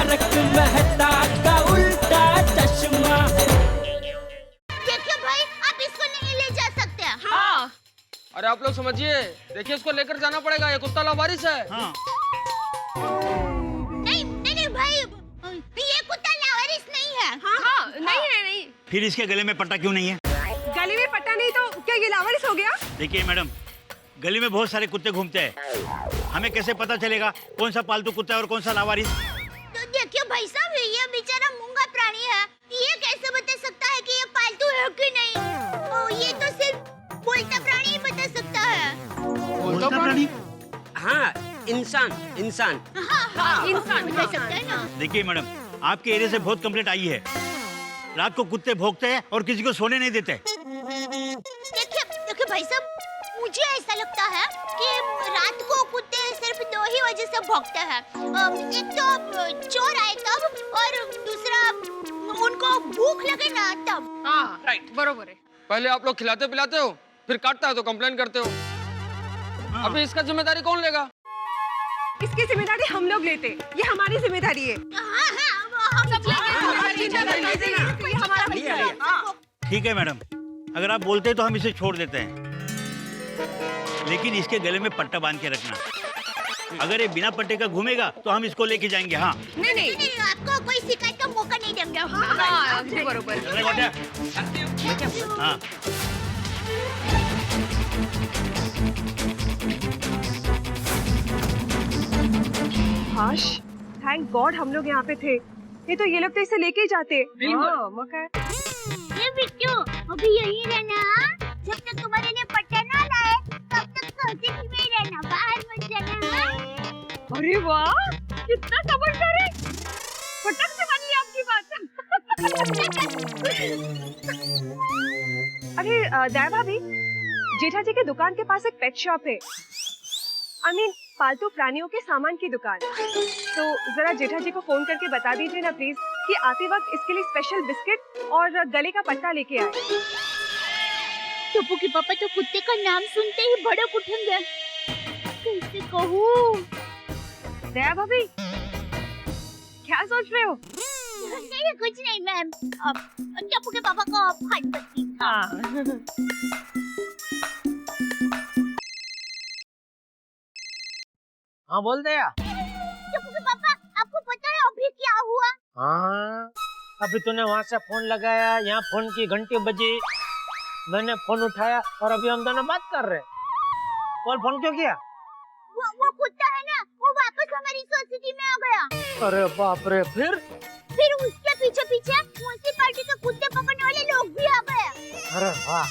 तारक मेहता का उल्टा चश्मा। देखिए भाई, आप इसको नहीं ले जा सकते। हाँ। अरे आप लोग समझिए, देखिए इसको लेकर जाना पड़ेगा, ये कुत्ता लावारिस है। हाँ। नहीं भाई, ये कुत्ता लावारिस नहीं है। हाँ, नहीं। फिर इसके गले में पट्टा क्यों नहीं है? गले में पट्टा नहीं तो क्या ये लावारिस हो गया? देखिए मैडम, गली में बहुत सारे कुत्ते घूमते हैं, हमें कैसे पता चलेगा कौन सा पालतू कुत्ता है और कौन सा लावारिस? तो देखिए भाई साहब, ये बेचारा मूंगा प्राणी है, ये कैसे बता सकता है कि ये पालतू है कि नहीं? ये तो सिर्फ बोलता प्राणी ही बता सकता है। बोलता प्राणी? हाँ, इंसान। हाँ, इंसान बता सकता है ना। देखिए मैडम, आपके एरिया से बहुत कंप्लेंट आई है, रात को कुत्ते भौंकते हैं और किसी को सोने नहीं देते। देखिए भाई साहब, मुझे ऐसा लगता है कि रात को कुत्ते सिर्फ दो ही वजह से भौंकते हैं। एक तो चोर आए तब, और दूसरा उनको भूख लगे ना तब। हाँ, राइट, बरोबर है। पहले आप लोग खिलाते पिलाते हो, फिर काटता है तो कंप्लेन करते हो। अभी इसका जिम्मेदारी कौन लेगा? इसकी जिम्मेदारी हम लोग लेते, ये हमारी जिम्मेदारी है। हम सब ठीक है मैडम, अगर आप बोलते हैं तो हम इसे छोड़ देते हैं, लेकिन इसके गले में पट्टा बांध के रखना। अगर ये बिना पट्टे का घूमेगा तो हम इसको लेके जाएंगे। हाँ नहीं, आपको कोई शिकायत का मौका नहीं देंगे। हाँ, बरोबर। हाँ। हाश, थैंक गॉड हम लोग यहाँ पे थे, नहीं तो ये लोग तो इसे लेके ही जाते। ये बिट्टू, अभी यही रहना, जब तक तुम्हारे लिए पट्टा ना लाए तब तक सोसाइटी में ही रहना, बाहर मत जाना। अरे वाह, कितना समझदार है, फटक से मान ली आपकी बात। अरे दया भाभी, जेठा जी के दुकान के पास एक पेट शॉप है, पालतू प्राणियों के सामान की दुकान। तो जरा जेठा जी को फोन करके बता दीजिए ना प्लीज कि आते वक्त इसके लिए स्पेशल बिस्किट और गले का पट्टा लेके आए। टप्पू के पापा तो कुत्ते का नाम सुनते ही भड़क उठेंगे, कैसे कहूँ? दया भाभी, क्या सोच रहे हो? नहीं, कुछ नहीं मैम, टप्पू के पापा को फोन करती। हाँ बोल दे यार। टप्पू के पापा, आपको पता है अभी क्या हुआ? हाँ, अभी तूने वहाँ से फोन लगाया, यहाँ फोन की घंटी बजी, मैंने फोन उठाया और अभी हम दोनों बात कर रहे हैं। और फोन क्यों किया? वो कुत्ता है ना, वो वापस हमारी सोसाइटी में आ गया। अरे बाप रे, फिर उसके पीछे म्युनिसिपैलिटी के कुत्ते पकड़ने वाले लोग भी आ गए। अरे वाह,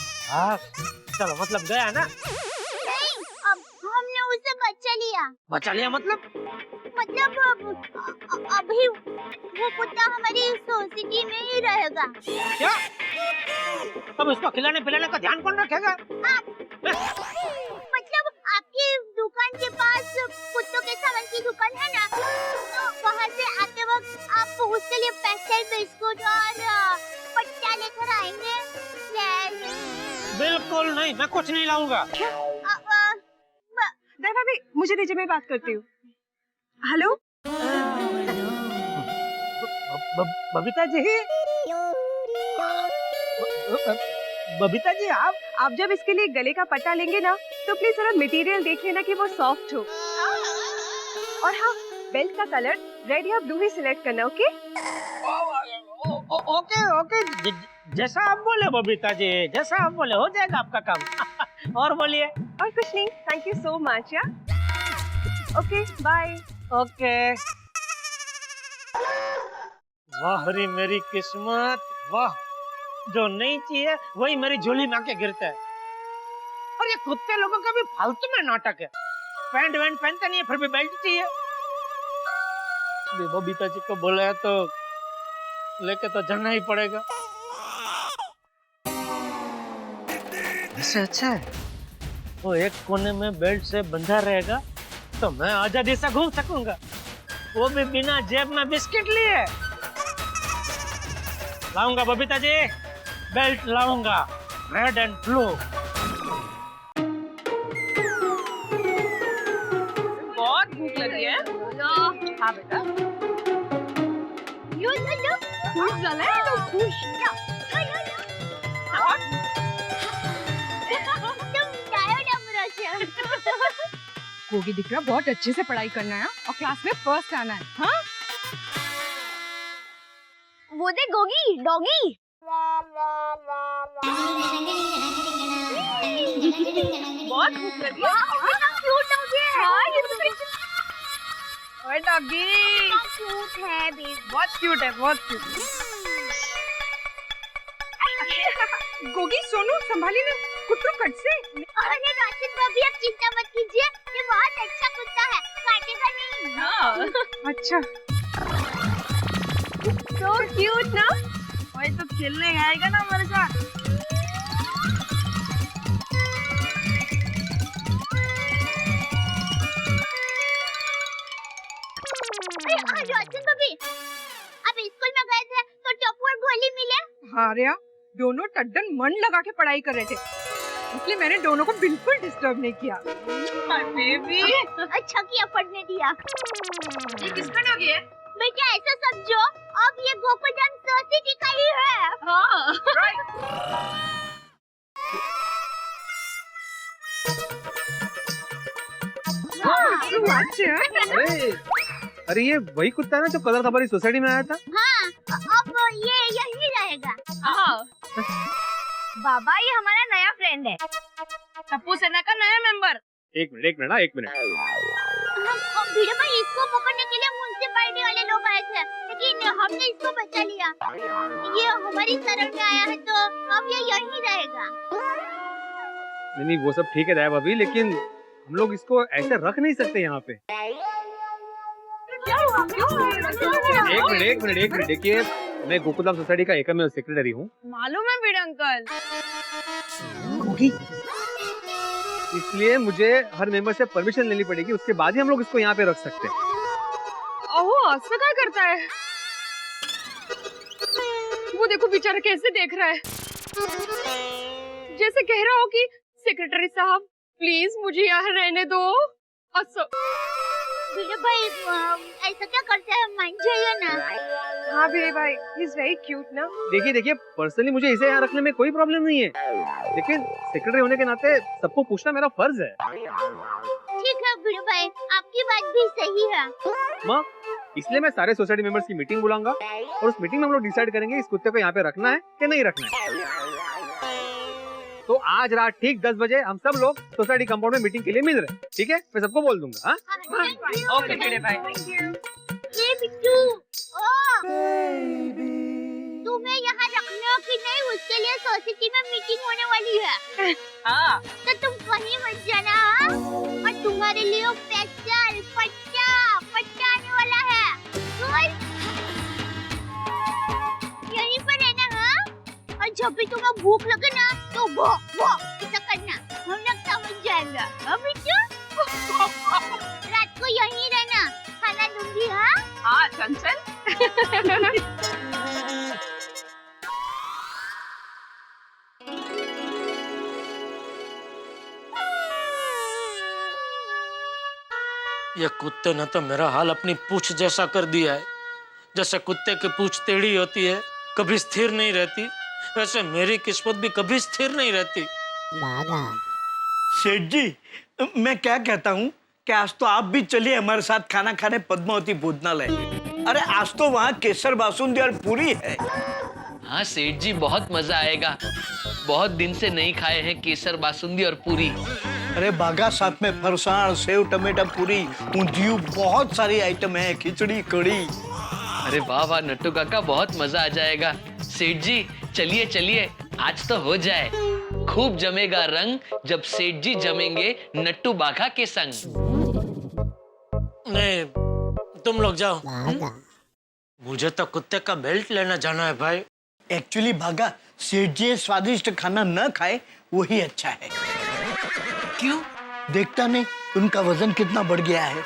चलो मतलब गया ना? नहीं, अब हमने उसे बचा लिया। मतलब अभी वो कुत्ता हमारी सोसाइटी में ही रहेगा। क्या? अब उसको खिलाने पिलाने का ध्यान कौन रखेगा? मतलब आपकी दुकान के पास कुत्तों के सामान की दुकान है ना, तो वहाँ से आते वक्त आप उसके लिए स्पेशल बिस्कुट और पट्टा लेकर आएंगे। बिल्कुल नहीं, मैं कुछ नहीं लाऊंगा। दया भाभी, मुझे दीजिए, मैं बात करती हूँ। हेलो बबीता जी, बबीता जी, आप जब इसके लिए गले का पट्टा लेंगे ना, तो प्लीज जरा मटेरियल देख लेना कि वो सॉफ्ट हो। और हाँ, बेल्ट का कलर रेड या ब्लू ही सिलेक्ट करना। ओके ओके, जैसा आप बोले बबीता जी, जैसा आप बोले, हो जाएगा आपका काम। और बोलिए। और कुछ नहीं, thank you so much. Okay bye. Okay. वाह रे मेरी किस्मत, वाह, जो नहीं चाहिए वही मेरी झोली में आके गिरता है। और ये कुत्ते लोगों का भी फालतू में नाटक है, पैंट वैंट पहनते नहीं है फिर भी बेल्ट चाहिए। बबीता जी को बोला है तो लेके तो जाना ही पड़ेगा। इससे अच्छा है वो एक कोने में बेल्ट से बंधा रहेगा तो मैं आजादी से घूम सकूंगा, वो भी बिना जेब में बिस्किट लिए। लाऊंगा बबीता जी, बेल्ट लाऊंगा, रेड एंड ब्लू। बहुत भूख लगी है। हाँ बेटा। खुश झालाय तो खुश. तुम टायर्ड अमराज. गोगी दिख रहा बहुत अच्छे से पढ़ाई करना है और क्लास में फर्स्ट आना है. हाँ वो दे गोगी डॉगी. बहुत खूब कर दिया. क्यूट डॉगी है. हाँ ये तो ओए डॉगी क्यूट है बेबी. बहुत क्यूट है, बहुत क्यूट. गोगी सोनू संभाली ना कुत्तों कट से. अरे राशिद भाभी आप चिंता मत कीजिए, ये बहुत अच्छा कुत्ता है, काटेगा नहीं. हाँ अच्छा. तो क्यूट ना. भाई तो खेलने आएगा ना हमारे साथ. राशिद भाभी आप स्कूल में गए थे तो टप्पू और गोली मिले. हाँ रिया दोनों टड्डन मन लगा के पढ़ाई कर रहे थे इसलिए मैंने दोनों को बिल्कुल डिस्टर्ब नहीं किया. बेबी अच्छा किया पढ़ने दिया. ये किसका डॉगी है? बेटा ऐसा समझो अब ये गोकुलधाम सोसाइटी का ही है. हाँ अरे अरे ये वही कुत्ता है ना जो कल हमारी सोसाइटी में आया था. हाँ अब ये यही रहेगा. हाँ बाबा ये हमारा नया फ्रेंड है. टप्पू सेना का नया मेंबर. एक मिनट ना, एक मिनट. हम भीड़ में इसको पकड़ने के लिए म्युनिसिपैलिटी वाले लोग आए थे लेकिन हमने इसको बचा लिया. ये हमारी शरण में आया है तो अब ये यही रहेगा. नहीं वो सब ठीक है दया भाभी, लेकिन हम लोग इसको ऐसे रख नहीं सकते यहाँ पे. एक मिनट देखिए, मैं गोकुलधाम सोसाइटी का एकमेव सेक्रेटरी हूँ. मालूम है बीड़ अंकल. इसलिए मुझे हर मेंबर से परमिशन लेनी पड़ेगी, उसके बाद ही हम लोग इसको यहाँ पे रख सकते हैं. ओह ऐसा क्या करता है? वो देखो बेचारा कैसे देख रहा है, जैसे कह रहा हो कि सेक्रेटरी साहब प्लीज मुझे यहाँ रहने दो. भीड़ भाई ऐसा क्या करते हैं, मान जाइए ना. हाँ भीड़ भाई ही इज वेरी क्यूट ना. देखिए पर्सनली मुझे इसे यहाँ रखने में कोई प्रॉब्लम नहीं है, लेकिन सेक्रेटरी होने के नाते सबको पूछना मेरा फर्ज है. ठीक है भीड़ भाई आपकी बात भी सही है. माँ इसलिए मैं सारे सोसाइटी मेंबर्स की मीटिंग बुलाऊंगा और उस मीटिंग में हम लोग डिसाइड करेंगे इस कुत्ते को यहाँ पे रखना है कि नहीं रखना है. तो आज रात ठीक 10 बजे हम सब लोग सोसाइटी कंपाउंड में मीटिंग के लिए मिल रहे हैं. ठीक है, मैं सबको बोल दूंगा. ओके भीड़ भाई. ये बिट्टू तुम्हें यहाँ रखना कि नहीं उसके लिए सोसाइटी में मीटिंग होने वाली है. हाँ तो तुम कहीं मत जाना. हाँ? और तुम्हारे लिए स्पेशल पट्टा आने वाला है. यहीं पर रहना. हाँ और जब भी तुम्हें भूख लगे ना तो वो ऐसा करना, हम लोग समझ जाएंगे. हाँ बिट्टू रात को यहीं रहना, खाना दूंगी. हाँ हाँ चंचल. ये कुत्ते ने तो मेरा हाल अपनी पूंछ जैसा कर दिया है. जैसे कुत्ते की पूंछ टेढ़ी होती है, कभी स्थिर नहीं रहती, वैसे मेरी किस्मत भी कभी स्थिर नहीं रहती. सेठ जी मैं क्या कहता हूँ कि आज तो आप भी चलिए हमारे साथ खाना खाने पद्मावती भोजनालय. अरे आज तो वहाँ केसर बासुंदी और पूरी है. हाँ सेठ जी बहुत मजा आएगा. बहुत दिन से नहीं खाए हैं केसर बासुंदी और पूरी. अरे बागा साथ में फरसाण सेव टमाटर पूरी ऊंधियू बहुत सारी आइटम है, खिचड़ी कड़ी. अरे वाह वाह नट्टू काका बहुत मजा आ जाएगा. सेठ जी चलिए चलिए आज तो हो जाए. खूब जमेगा रंग जब सेठ जी जमेंगे नट्टू बाघा के संग. नहीं तुम लोग जाओ, मुझे तो कुत्ते का बेल्ट लेना जाना है भाई. एक्चुअली बागा सेठ जी स्वादिष्ट खाना न खाए वही अच्छा है. क्यों? देखता नहीं उनका वजन कितना बढ़ गया है.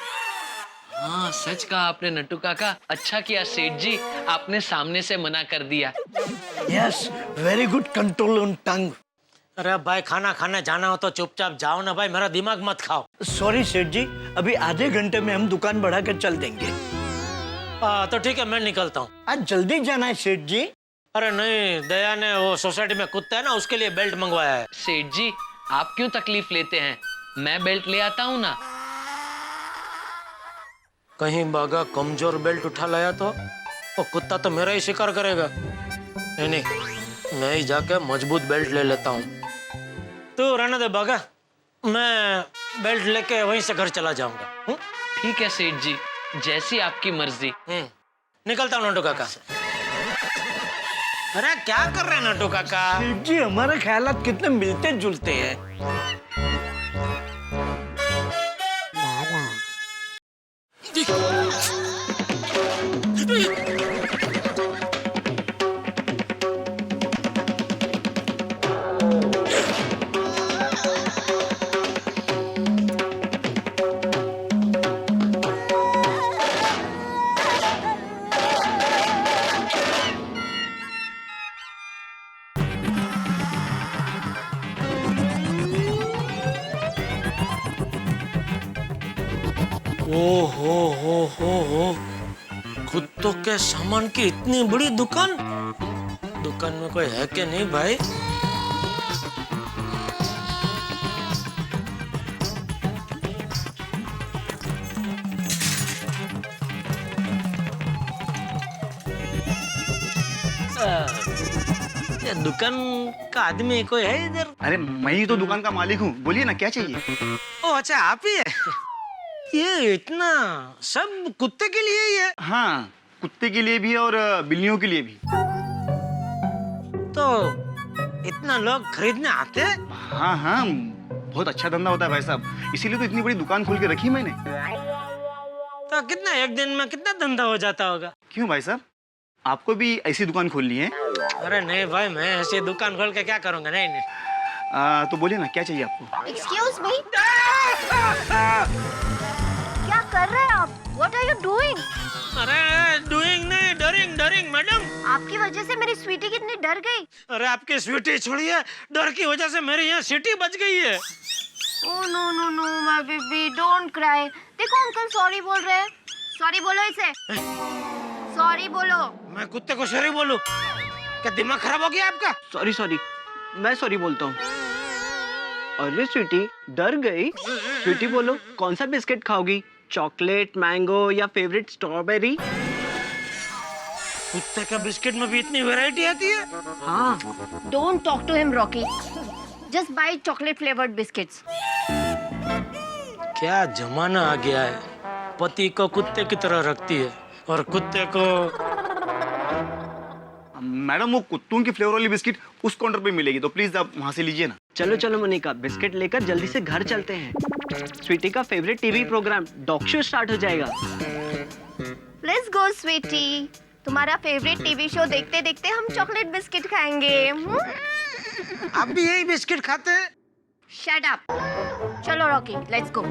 हाँ सच कहा आपने नट्टू काका. अच्छा किया सेठ जी आपने सामने से मना कर दिया. Yes very good control on टंग. अरे भाई खाना खाने जाना हो तो चुपचाप जाओ ना भाई, मेरा दिमाग मत खाओ. सॉरी सेठ जी, अभी आधे घंटे में हम दुकान बढ़ा कर चल देंगे. तो ठीक है, मैं निकलता हूँ। आज जल्दी जाना है सेठ जी। अरे नहीं, दया ने वो सोसाइटी में कुत्ता है ना, उसके लिए बेल्ट मंगवाया है। सेठ जी, आप क्यों तकलीफ लेते हैं? मैं बेल्ट ले आता हूँ ना। कहीं बागा कमजोर बेल्ट उठा लाया तो वो कुत्ता तो मेरा ही शिकार करेगा। नहीं नहीं, मैं ही जाके मजबूत बेल्ट ले लेता हूँ। तो रहने दे बागा, मैं बेल्ट लेके वहीं से घर चला जाऊंगा। ठीक है सेठ जी, जैसी आपकी मर्जी। निकलता हूँ नटू काका। अरे क्या कर रहे हैं नटू काका? सेठ जी, हमारे ख्यालात कितने मिलते जुलते हैं। हो कुत्तों के सामान की इतनी बड़ी दुकान। दुकान में कोई है कि नहीं भाई? ये दुकान का आदमी कोई है इधर? अरे मैं ही तो दुकान का मालिक हूँ, बोलिए ना क्या चाहिए। ओ अच्छा, आप ही है। ये इतना सब कुत्ते के लिए ही है? हाँ, कुत्ते के लिए भी और बिल्लियों के लिए भी। तो इतना लोग खरीदने आते हैं? हाँ हाँ, बहुत अच्छा धंधा होता है भाई साहब, इसीलिए तो इतनी बड़ी दुकान खोल के रखी मैंने। तो कितना एक दिन में कितना धंधा हो जाता होगा? क्यों भाई साहब, आपको भी ऐसी दुकान खोलनी है? अरे नहीं भाई, मैं ऐसी दुकान खोल के क्या करूंगा? नहीं नहीं। तो बोलिए ना क्या चाहिए आपको। एक्सक्यूज मी, क्या कर रहे हैं आप? What are you doing? अरे डूइंग नहीं, डरिंग डरिंग मैडम। आपकी वजह से मेरी स्वीटी कितनी डर गई। अरे आपकी स्वीटी छोड़िए, डर की वजह से मेरी यहाँ सीटी बच गई है। Oh no no no my baby, don't cry. देखो अंकल सॉरी बोल रहे हैं। सॉरी बोलो इसे। सॉरी बोलो। मैं कुत्ते को सॉरी बोलूं? क्या दिमाग खराब हो गया आपका? सॉरी सॉरी, मैं सॉरी बोलता हूँ। अरे स्वीटी, डर गई? स्वीटी बोलो, कौन सा बिस्किट खाओगी? चॉकलेट, मैंगो या फेवरेट स्ट्रॉबेरी? कुत्ते का बिस्किट में भी इतनी वैरायटी आती है? हाँ। Don't talk to him Rocky, just buy chocolate flavoured biscuits. क्या जमाना आ गया है, पति को कुत्ते की तरह रखती है और कुत्ते को। मैडम, वो कुत्तों की फ्लेवर वाली बिस्किट उस काउंटर पे मिलेगी, तो प्लीज आप वहाँ से लीजिए ना। चलो चलो मोनिका, बिस्किट लेकर जल्दी से घर चलते हैं। स्वीटी का favourite TV program dog show start हो जाएगा। लेट्स गो स्वीटी, तुम्हारा फेवरेट टीवी शो देखते देखते हम चॉकलेट बिस्किट खाएंगे। आप भी यही बिस्किट खाते हैं? Shut up. चलो रॉकी, लेट्स गो।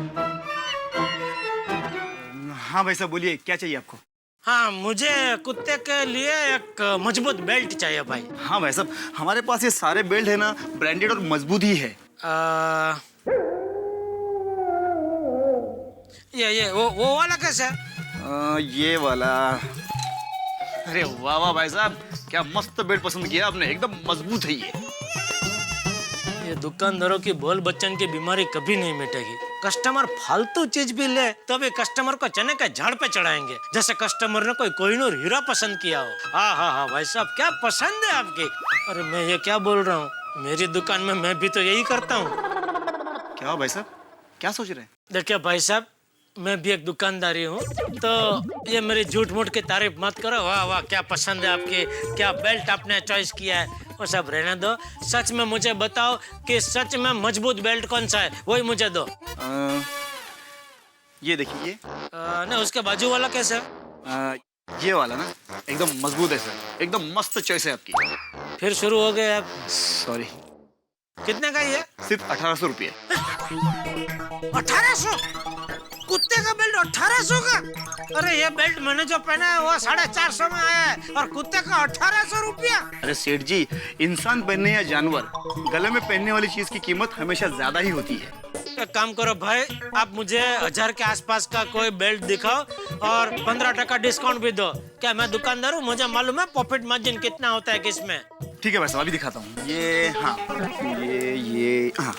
हाँ भाई साहब, बोलिए क्या चाहिए आपको। हाँ, मुझे कुत्ते के लिए एक मजबूत बेल्ट चाहिए भाई। हाँ भाई साहब, हमारे पास ये सारे बेल्ट है ना, ब्रांडेड और मजबूत ही है। ये वो वाला कैसा है? ये वाला। अरे वाह वाह भाई साहब, क्या मस्त बेल्ट पसंद किया आपने, एकदम मजबूत है ये दुकानदारों की बोल बच्चन की बीमारी कभी नहीं मिटेगी। कस्टमर फालतू चीज भी ले तो भी कस्टमर को चने के झाड़ पे चढ़ाएंगे, जैसे कस्टमर ने कोई कोहिनूर हीरा पसंद किया हो। हाँ हाँ हाँ भाई साहब, क्या पसंद है आपकी। अरे मैं ये क्या बोल रहा हूँ, मेरी दुकान में मैं भी तो यही करता हूँ। क्या भाई साहब, क्या सोच रहे हैं? देखिए भाई साहब, मैं भी एक दुकानदारी हूँ, तो ये मेरी झूठ मूठ की तारीफ मत करो। वाह वाह, क्या पसंद है आपकी, क्या बेल्ट आपने चॉइस किया है, वो सब रहने दो। सच में मुझे बताओ कि सच में मजबूत बेल्ट कौन सा है, वही मुझे दो। ये देखिए। नहीं, उसके बाजू वाला कैसा है? ये वाला ना एकदम मजबूत है सर, एकदम मस्त चॉइस है आपकी। फिर शुरू हो गए आप। सॉरी। कितने का ये? सिर्फ 1800 रुपये। 1800? कुत्ते का बेल्ट 1800 का? अरे ये बेल्ट मैंने जो पहना है वो 450 में आया है, और कुत्ते का 1800 रुपया। अरे सेठ जी, इंसान पहनने या जानवर, गले में पहनने वाली चीज की कीमत हमेशा ज्यादा ही होती है। एक काम करो भाई, आप मुझे 1000 के आसपास का कोई बेल्ट दिखाओ और 15% डिस्काउंट भी दो। क्या मैं दुकानदार हूँ, मुझे मालूम है प्रॉफिट मार्जिन कितना होता है किसमें। ठीक है भाई साहब, अभी दिखाता हूँ। ये हाँ, हाँ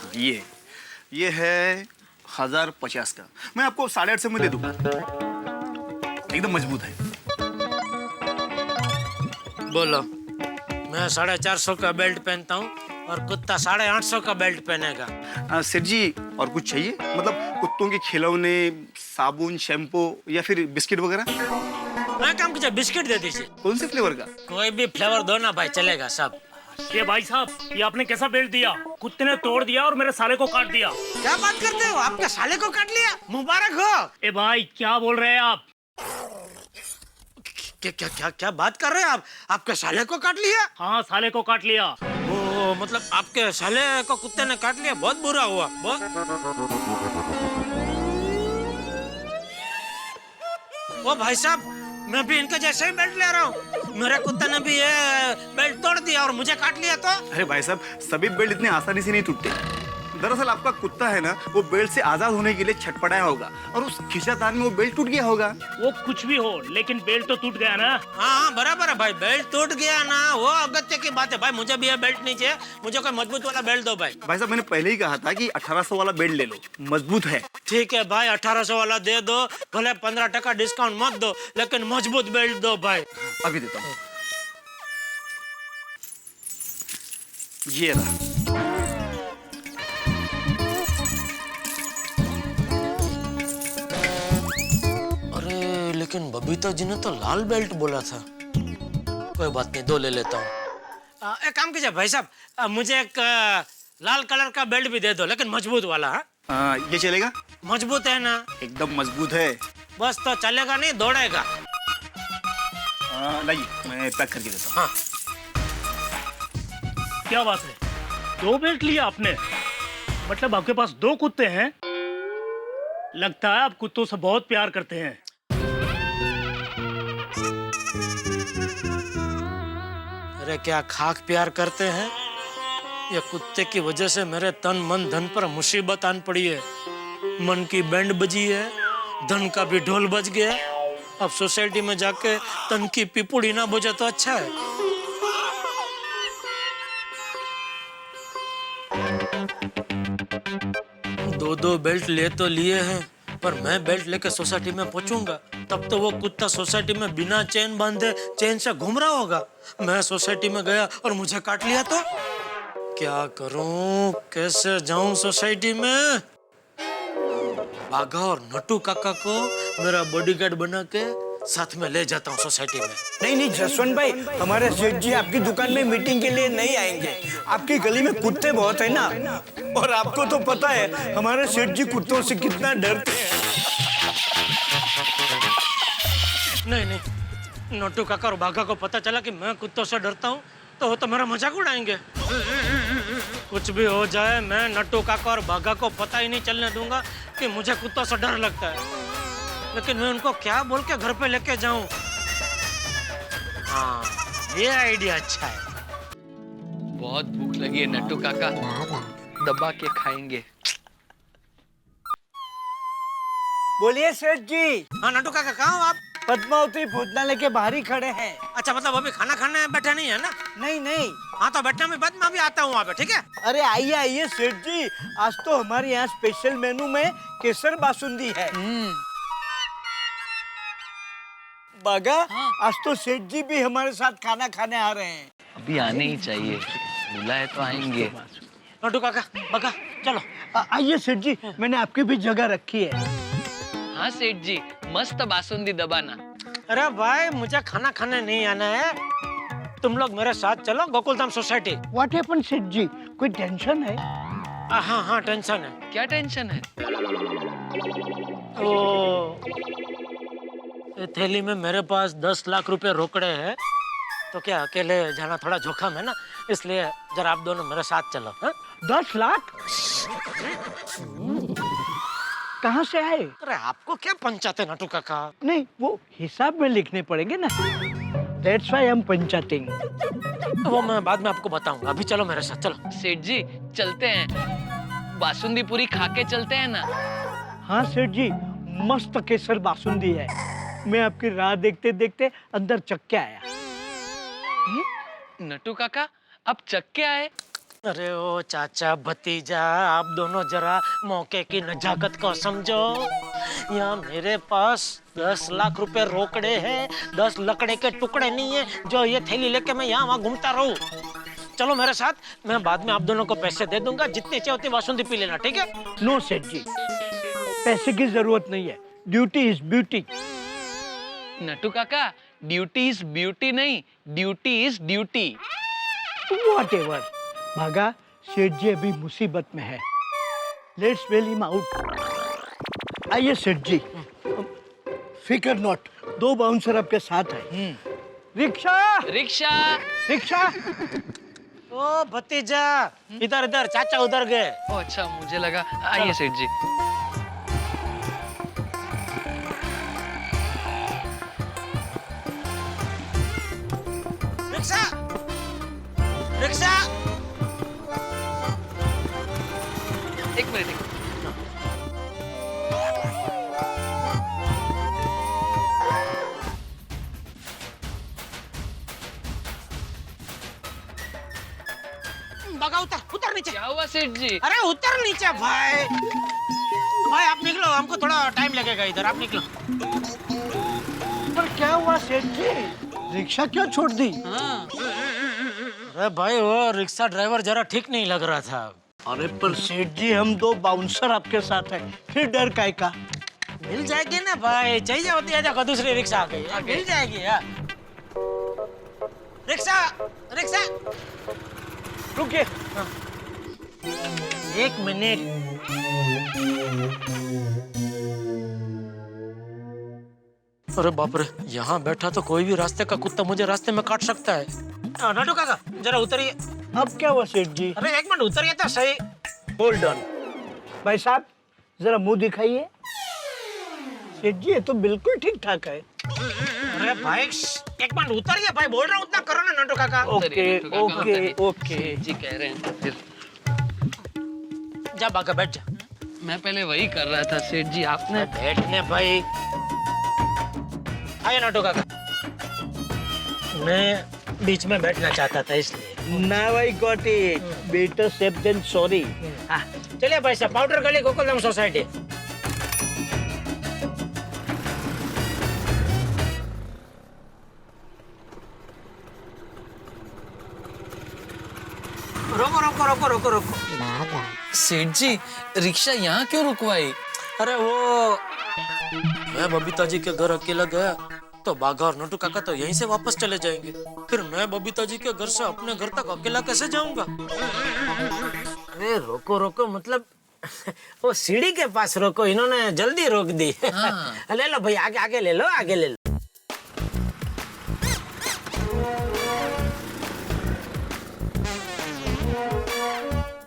ये है 1050 का। मैं आपको 850 में दे दूंगा, एकदम मजबूत है। बोलो, मैं 450 का बेल्ट पहनता हूँ और कुत्ता 850 का बेल्ट पहनेगा। सेठ जी, और कुछ चाहिए? मतलब कुत्तों के खिलौने, साबुन, शैम्पू या फिर बिस्किट वगैरह? मैं काम कीजिए, बिस्किट दे दीजिए। कौन से फ्लेवर का? कोई भी फ्लेवर दो ना भाई, चलेगा सब। ये भाई साहब, ये आपने कैसा बेल्ट दिया? कुत्ते ने तोड़ दिया और मेरे साले को काट दिया। क्या बात करते हो, आपके साले को काट लिया? मुबारक हो। ए भाई, क्या बोल रहे हैं आप? क्या क्या क्या क्या बात कर रहे हैं आप? आपके साले को काट लिया? हाँ, साले को काट लिया। ओ, मतलब आपके साले को कुत्ते ने काट लिया, बहुत बुरा हुआ। बहुत। ओ भाई साहब, मैं भी इनके जैसे ही बेल्ट ले रहा हूँ। मेरे कुत्ते ने भी ये बेल्ट तोड़ दिया और मुझे काट लिया तो? अरे भाई साहब, सभी बेल्ट इतने आसानी से नहीं टूटते। दरअसल आपका कुत्ता है ना, वो बेल्ट से आजाद होने के लिए छटपटाया होगा और उस खिंचातान में वो बेल्ट टूट गया होगा। वो कुछ भी हो, लेकिन बेल्ट तो टूट गया ना। हाँ बराबर है भाई, बेल्ट टूट गया ना, वो अगत्य की बात है भाई। मुझे भी ये बेल्ट नहीं चाहिए, मुझे कोई मजबूत वाला बेल्ट दो भाई। भाई साहब, मैंने पहले ही कहा था कि 1800 वाला बेल्ट ले लो, मजबूत है। ठीक है भाई, 1800 वाला दे दो, भले 15% डिस्काउंट मत दो, लेकिन मजबूत बेल्ट दो भाई। अभी देता हूँ। ये रहा। अरे लेकिन बबीता जी ने तो लाल बेल्ट बोला था। कोई बात नहीं, दो ले लेता हूँ। एक काम कीजिए भाई साहब, मुझे एक लाल कलर का बेल्ट भी दे दो, लेकिन मजबूत वाला। ये चलेगा? मजबूत है ना? एकदम मजबूत है। बस तो चलेगा नहीं, दौड़ेगा। लाइए, मैं पैक करके देता हूँ। हाँ। क्या बात है, 2 बेल्ट लिया आपने? मतलब आपके पास 2 कुत्ते हैं? लगता है आप कुत्तों से बहुत प्यार करते हैं। अरे क्या खाक प्यार करते हैं? ये कुत्ते की वजह से मेरे तन मन धन पर मुसीबत आन पड़ी है। मन की बैंड बजी है, धन का भी ढोल बज गया। अब सोसाइटी में जाके तन की पिपुड़ी ना बजे तो अच्छा है। दो बेल्ट ले तो लिए हैं, पर मैं बेल्ट लेके सोसाइटी में पहुंचूंगा तब तो वो कुत्ता सोसाइटी में बिना चेन बांधे चेन से घूम रहा होगा। मैं सोसाइटी में गया और मुझे काट लिया तो क्या करूं, कैसे जाऊं सोसाइटी में? बाघा और नट्टू काका को मेरा बॉडीगार्ड बना के साथ में ले जाता हूँ सोसाइटी में। नहीं जसवंत भाई, हमारे सेठ जी आपकी दुकान में मीटिंग के लिए नहीं आएंगे। आपकी गली में कुत्ते बहुत है ना, और आपको तो पता है हमारे सेठ जी कुत्तों से कितना डरते हैं। नहीं, नट्टू काका और बाघा को पता चला कि मैं कुत्तों से डरता हूँ तो वो तो मेरा मजाक उड़ाएंगे। कुछ भी हो जाए, मैं नट्टू काका और बाघा को पता ही नहीं चलने दूंगा कि मुझे कुत्तों से डर लगता है। लेकिन मैं उनको क्या बोल के घर पे लेके जाऊं? हाँ, ये आइडिया अच्छा है। बहुत भूख लगी है नट्टू काका, दबा के खाएंगे। बोलिए सेठ जी। हाँ नट्टू काका, कहाँ हो आप? पद्मावती भोजनालय के बाहर ही खड़े हैं। अच्छा, मतलब अभी खाना खाने बैठे नहीं है ना? नहीं। हाँ तो बैठने में बाद मैं भी आता हूँ वहाँ पे, ठीक है? अरे आइए सेठ जी, आज तो हमारे यहाँ स्पेशल मेनू में केसर बासुंदी है। बागा, आज तो सेठ जी भी हमारे साथ खाना खाने आ रहे हैं। अभी आने ही चाहिए, बुलाए तो आएंगे। नट्टू काका, बाघा, चलो। आइए सेठ जी, मैंने आपकी भी जगह रखी है। हाँ सेठ जी, मस्त बासुंदी दबाना। अरे भाई, मुझे खाना खाने नहीं आना है, तुम लोग मेरे साथ चलो गोकुलधाम सोसाइटी। व्हाट हैपन सेठ जी, कोई टेंशन है? हाँ टेंशन है। क्या टेंशन है? थैली में मेरे पास 10 लाख रुपए रोकड़े हैं, तो क्या अकेले जाना थोड़ा जोखिम है ना, इसलिए जरा आप दोनों मेरे साथ चलो। हा? 10 लाख कहाँ से आए? अरे आपको क्या पंचाते नट्टू काका? नहीं, वो हिसाब में लिखने पड़ेंगे ना। That's why I'm पंचाting। वो मैं बाद में आपको बताऊंगा, अभी चलो मेरे साथ, चलो। सेठ जी चलते हैं। बासुंदी पूरी खा के चलते हैं ना। हाँ सेठ जी, मस्त केसर बासुंदी है। मैं आपकी राह देखते देखते अंदर चख के आया। नट्टू काका अब चख के आए? अरे ओ चाचा भतीजा, आप दोनों जरा मौके की नजाकत को समझो। यहाँ मेरे पास 10 लाख रुपए रोकड़े हैं, 10 लकड़े के टुकड़े नहीं है जो ये थैली लेके मैं यहाँ वहाँ घूमता रहूं। चलो मेरे साथ, मैं बाद में आप दोनों को पैसे दे दूंगा, जितनी चाहिए उतनी बासुंदी पी लेना, ठीक है? नो सेठ जी, पैसे की जरूरत नहीं है। Duty is beauty. Nattu Kaka, duty is beauty नहीं, duty is duty. Whatever. Bagha, सेठ जी अभी मुसीबत में है। Let's bail him out. आइए सेठ जी, फिकर नॉट, 2 बाउंसर आपके साथ है। Rickshaw rickshaw. रिक्शा। ओ भतीजा, इधर इधर, चाचा उधर गए। ओ अच्छा, मुझे लगा। आइए सेठ जी। Rickshaw, rickshaw. एक मिनट। बगा उतर, उतर नीचे। क्या हुआ सेठ जी? अरे उतर नीचे भाई। भाई आप निकलो, हमको थोड़ा टाइम लगेगा इधर, आप निकलो। पर क्या हुआ सेठ जी? रिक्शा क्यों छोड़ दी? अरे भाई वो रिक्शा ड्राइवर जरा ठीक नहीं लग रहा था। अरे पर सेठ जी, हम 2 बाउंसर आपके साथ हैं, फिर डर काहे का? मिल जाएगी ना भाई, चाहिए होती है, देखो दूसरी रिक्शा आ गई, मिल जाएगी यार। Rickshaw, rickshaw. रुकिए। 1 मिनट। अरे बाप रे, यहाँ बैठा तो कोई भी रास्ते का कुत्ता मुझे रास्ते में काट सकता है। नट्टू काका जरा उतरिए। अब क्या हुआ सेठ जी? अरे 1 मिनट उतरिए तो सही। Hold on. भाई साहब, जरा मुंह दिखाइए। सेठ जी, ये तो बिल्कुल ठीक ठाक है। अरे भाई 1 मिनट उतरिए भाई, बोल रहा हूँ उतना करो ना नट्टू काका। Okay okay okay. सेठ जी कह रहे हैं तो फिर जा बाका बैठ जा। मैं पहले वही कर रहा था सेठ जी, आपने। बैठने भाई। आइए नट्टू काका, मैं बीच में बैठना चाहता था इसलिए। Now I got it. Better safe than sorry. हाँ, चलिए भाई साहब, पाउडर गली गोकुलधाम सोसाइटी। रोको रोको रोको रोको रोको। सेठ जी, रिक्शा यहाँ क्यों रुकवाई? अरे वो मैं बबीता जी के घर अकेला गया तो बाघा और नट्टू काका तो यहीं से वापस चले जाएंगे, फिर मैं बबीता जी के घर से अपने घर तक अकेला कैसे जाऊंगा? अरे रोको रोको मतलब वो सीढ़ी के पास रोको, इन्होंने जल्दी रोक दी। हाँ। ले लो भाई, आगे आगे ले लो, आगे ले लो।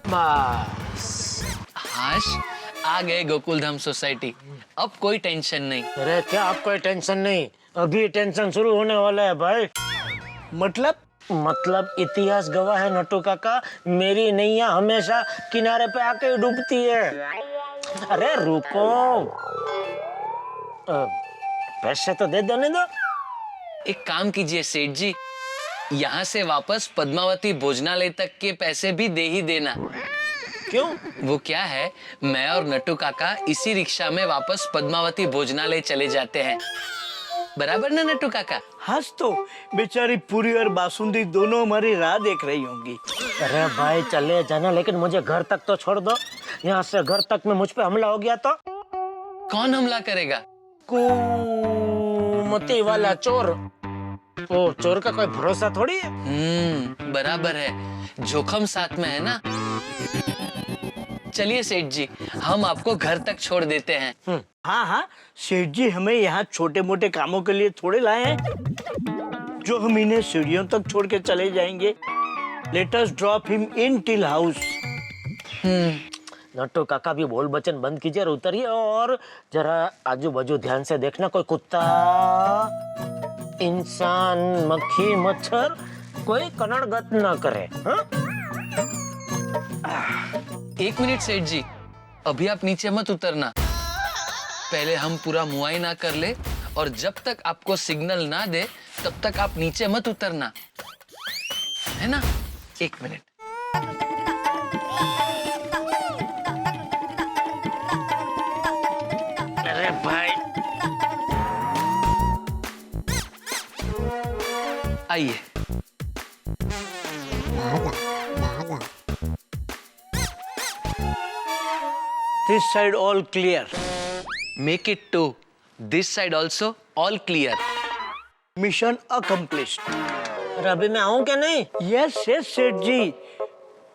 बस हाश, आ गए गोकुलधाम सोसाइटी। अब कोई टेंशन नहीं। अरे क्या आप कोई टेंशन नहीं, अभी टेंशन शुरू होने वाला है भाई। मतलब इतिहास गवाह है नट्टू काका, मेरी नैया हमेशा किनारे पे आके ही डूबती है। अरे रुको, पैसे तो दे देने दो। एक काम कीजिए सेठ जी, यहाँ से वापस पद्मावती भोजनालय तक के पैसे भी दे ही देना। क्यों? वो क्या है, मैं और नट्टू काका इसी रिक्शा में वापस पद्मावती भोजनालय चले जाते हैं, बराबर ना नट्टू काका? हंस तो बेचारी पूरी और बासुंदी दोनों हमारी राह देख रही होंगी। अरे भाई चले जाना, लेकिन मुझे घर तक तो छोड़ दो। यहाँ से घर तक में मुझ पे हमला हो गया तो? कौन हमला करेगा? कुमती वाला चोर। वो चोर का कोई भरोसा थोड़ी है। बराबर है, जोखम साथ में है ना। चलिए सेठ जी, हम आपको घर तक छोड़ देते हैं। हाँ हाँ सेठ जी, हमें यहाँ छोटे मोटे कामों के लिए थोड़े लाए हैं जो हम इन्हें सीढ़ियों तक छोड़ के चले जाएंगे। Let us drop him in till house. Nattu काका भी बोल बचन बंद कीजिए और उतरिए, और जरा आजू बाजू ध्यान से देखना, कोई कुत्ता, इंसान, मक्खी, मच्छर कोई कनड़गत ना करे। हाँ? एक मिनट सेठ जी, अभी आप नीचे मत उतरना। पहले हम पूरा मुआयना कर ले और जब तक आपको सिग्नल ना दे तब तक आप नीचे मत उतरना, है ना? एक मिनट। अरे भाई, आइए। This side all clear. Make it 2. This side also all clear. Mission accomplished. अरे अभी मैं आऊं क्या नहीं? Yes, yes, Sethji.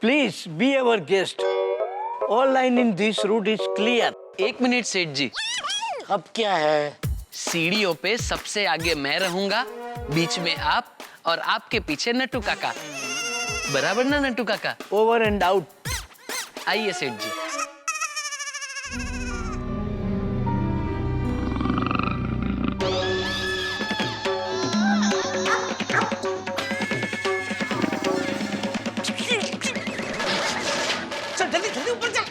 Please be our guest. All line in this route is clear. एक मिनट सेठ जी, अब क्या है? सीढ़ियों पे सबसे आगे मैं रहूंगा, बीच में आप और आपके पीछे नट्टू काका। बराबर ना नट्टू काका? Over and out. आइए सेठ जी। चल जल्दी जल्दी ऊपर चल।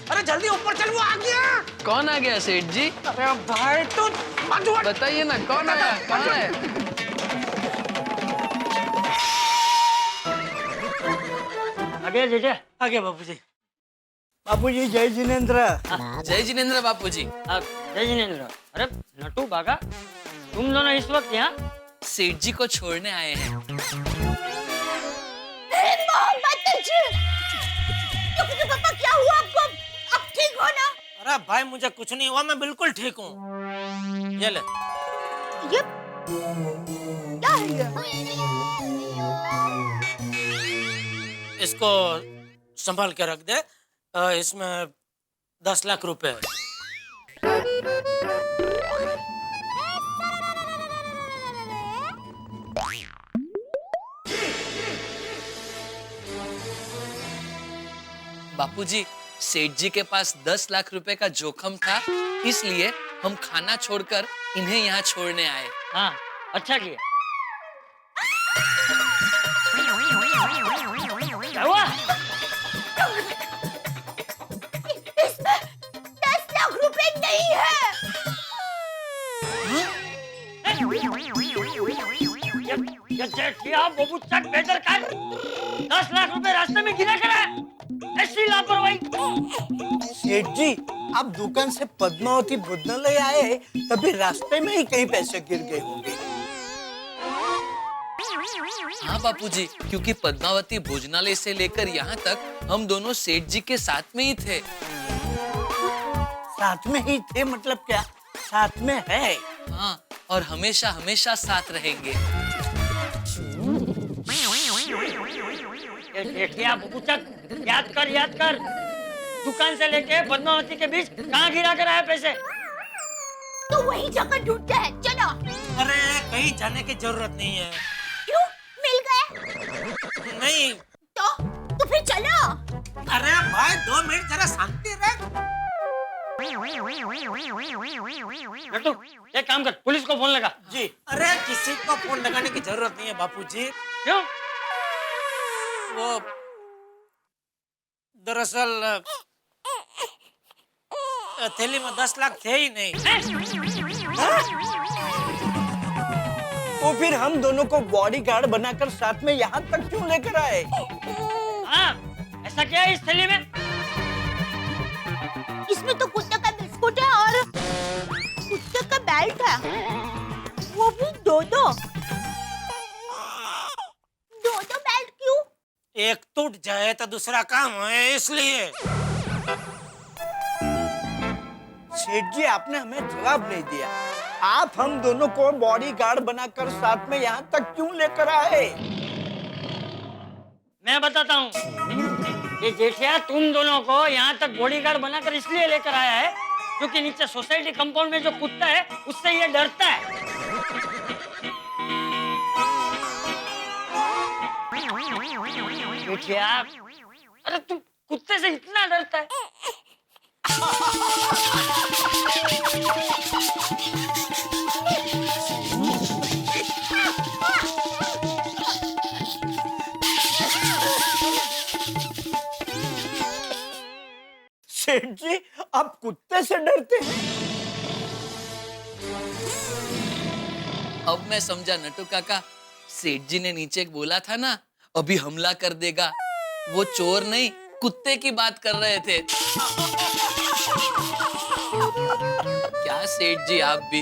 अरे जल्दी ऊपर चल, वो आ गया। कौन आ गया सेठ जी? अरे भाई तू बाजू हट। बताइए ना, कौन आया? कौन है? आगे जीजा, आगे बाबूजी। बाबूजी जय जिनेंद्र। जय जिनेंद्र बापूजी। जय जिनेंद्र। अरे नटू बागा, तुम दोनों इस वक्त यहाँ? सेठ जी को छोड़ने आए हैं। मोहम्मद जी, तो पापा क्या हुआ आपको? अब ठीक हो ना? अरे भाई मुझे कुछ नहीं हुआ, मैं बिल्कुल ठीक हूँ। ये ले। ये क्या है ये? इसको संभाल के रख दे। इसमें 10 लाख रुपए है। बापूजी, सेठ जी के पास 10 लाख रुपए का जोखम था, इसलिए हम खाना छोड़कर इन्हें यहाँ छोड़ने आए। हाँ, अच्छा किया। क्या हुआ? इसमें 10 लाख रुपए नहीं है। ये जेठिया बबूचक बेदरकार 10 लाख रुपए रास्ते में गिरा कर है। ऐसी लापरवाही। सेठ जी, आप दुकान से पद्मावती भोजनालय आए तभी रास्ते में ही कहीं पैसे गिर गए होंगे। हाँ बापूजी, क्योंकि पद्मावती भोजनालय से लेकर यहाँ तक हम दोनों सेठ जी के साथ में ही थे। साथ में ही थे मतलब क्या? साथ में है। हाँ, और हमेशा हमेशा साथ रहेंगे। ये जेठिया बबूचक, याद कर। दुकान से लेके पद्मावती के बीच कहाँ गिरा कर आया पैसे? तो वही जगह ढूंढते हैं, चलो। अरे कहीं जाने की जरूरत नहीं है। क्यों? मिल गए? नहीं। तो फिर चलो। अरे भाई 2 मिनट जरा शांति रख। नटू, एक काम कर, पुलिस को फोन लगा। जी। अरे किसी को फोन लगाने की जरूरत नहीं है बापूजी। क्यों? वो दरअसल थैली में 10 लाख थे ही नहीं। तो फिर हम दोनों को बॉडीगार्ड बनाकर साथ में यहाँ तक क्यों लेकर आए? हाँ, ऐसा क्या है इस थैली में? इसमें तो कुत्ते का बिस्कुट है और कुत्ते का बेल्ट है, वो भी दो बेल्ट। क्यों? एक टूट जाए तो दूसरा काम है, इसलिए। सेठ जी, आपने हमें जवाब नहीं दिया। आप हम दोनों को बॉडीगार्ड बनाकर साथ में यहाँ तक क्यों लेकर आए? मैं बताता हूँ। ये जेठिया तुम दोनों को यहाँ तक बॉडीगार्ड बनाकर इसलिए लेकर आया है क्योंकि नीचे सोसाइटी कंपाउंड में जो कुत्ता है उससे ये डरता है। जेठिया, अरे तू कुत्ते से इतना डरता है? सेठ जी आप कुत्ते से डरते हैं? अब मैं समझा नटू काका, सेठ जी ने नीचे बोला था ना अभी हमला कर देगा, वो चोर नहीं कुत्ते की बात कर रहे थे। क्या सेठ जी आप भी,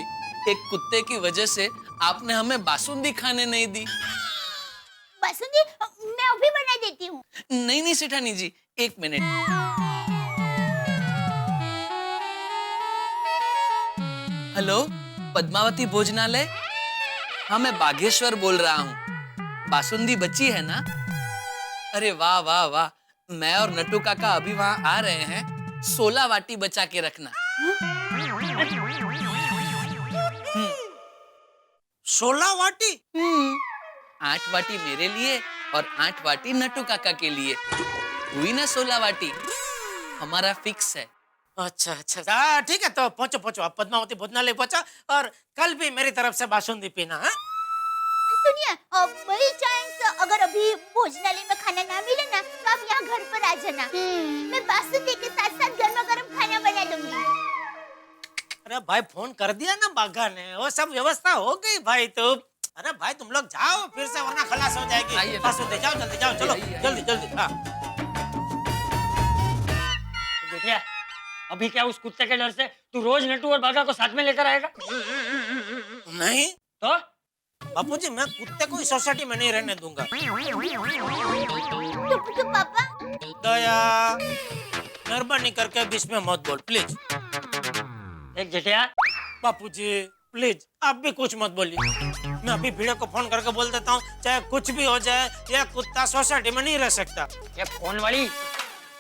एक कुत्ते की वजह से आपने हमें बासुंदी खाने नहीं दी। बासुंदी मैं अभी बना देती हूँ। नहीं नहीं सेठानी जी, एक मिनट। हेलो, पद्मावती भोजनालय? हाँ मैं बागेश्वर बोल रहा हूँ। बासुंदी बची है ना? अरे वाह वाह वाह, मैं और नटू काका अभी वहाँ आ रहे हैं, 16 वाटी बचा के रखना। 16 वाटी? 8 वाटी मेरे लिए और 8 वाटी नटू काका के लिए, हुई ना 16 वाटी। हमारा फिक्स है। अच्छा अच्छा हाँ, ठीक है तो पहुंचो पहुंचो, आप पद्मावती भोजनालय पहुंचा और कल भी मेरी तरफ से बासुंदी पीना। हाँ सुनिए, बाई चांस अगर अभी भोजनालय में खाना ना मिले ना तो आप यहाँ घर पर आ जाना। मैं बासुंदी के साथ साथ गर्मा गर्म खाना बना दूंगी। अरे भाई फोन कर दिया ना बागा ने, वो सब व्यवस्था हो गई भाई। तो अरे भाई तुम लोग जाओ फिर से, वरना खलास हो जाएगी। बासुंदी जाओ जल्दी जाओ, चलो जल्दी जल्दी। हाँ देखिए अभी क्या उस कुत्ते के डर से तू रोज नटू और बागा को साथ में लेकर आएगा? नहीं तो बापूजी मैं कुत्ते को इस सोसाइटी में नहीं रहने दूंगा। तो पापा दया मेहरबानी करके बीच में मत बोल प्लीज। एक जेठिया, बापूजी प्लीज आप भी कुछ मत बोलिए। मैं अभी भिड़े को फोन करके बोल देता हूँ, चाहे कुछ भी हो जाए यह कुत्ता सोसाइटी में नहीं रह सकता। ये फोन वाली,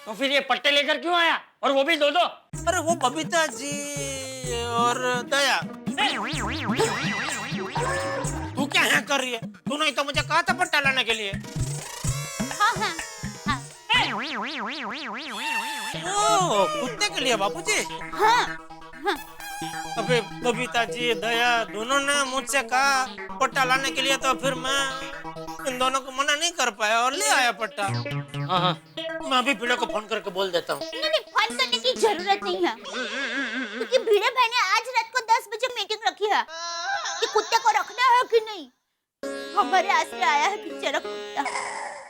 तो फिर ये पट्टे लेकर क्यों आया, और वो भी दो? अरे वो बबीता जी और दया, तू क्या है कर रही है? तू नहीं तो मुझे कहा था पट्टा लाने के लिए। हाँ हाँ हाँ ओ कुत्ते के लिए बापूजी? हाँ हाँ। अबे बबीता जी दया दोनों ने मुझसे कहा पट्टा लाने के लिए, तो फिर मैं इन दोनों को मना नहीं कर पाया और ले आया पट्टा। हाँ हाँ मैं अभी भिड़े को फोन करके बोल देता हूँ। नहीं फोन करने की जरूरत नहीं है, क्योंकि भिड़े भाई ने आज रात को 10 बजे मीटिंग रखी है कि कुत्ते को रखना है कि नहीं। हमारे आसरे आया है बेचारा कुत्ता।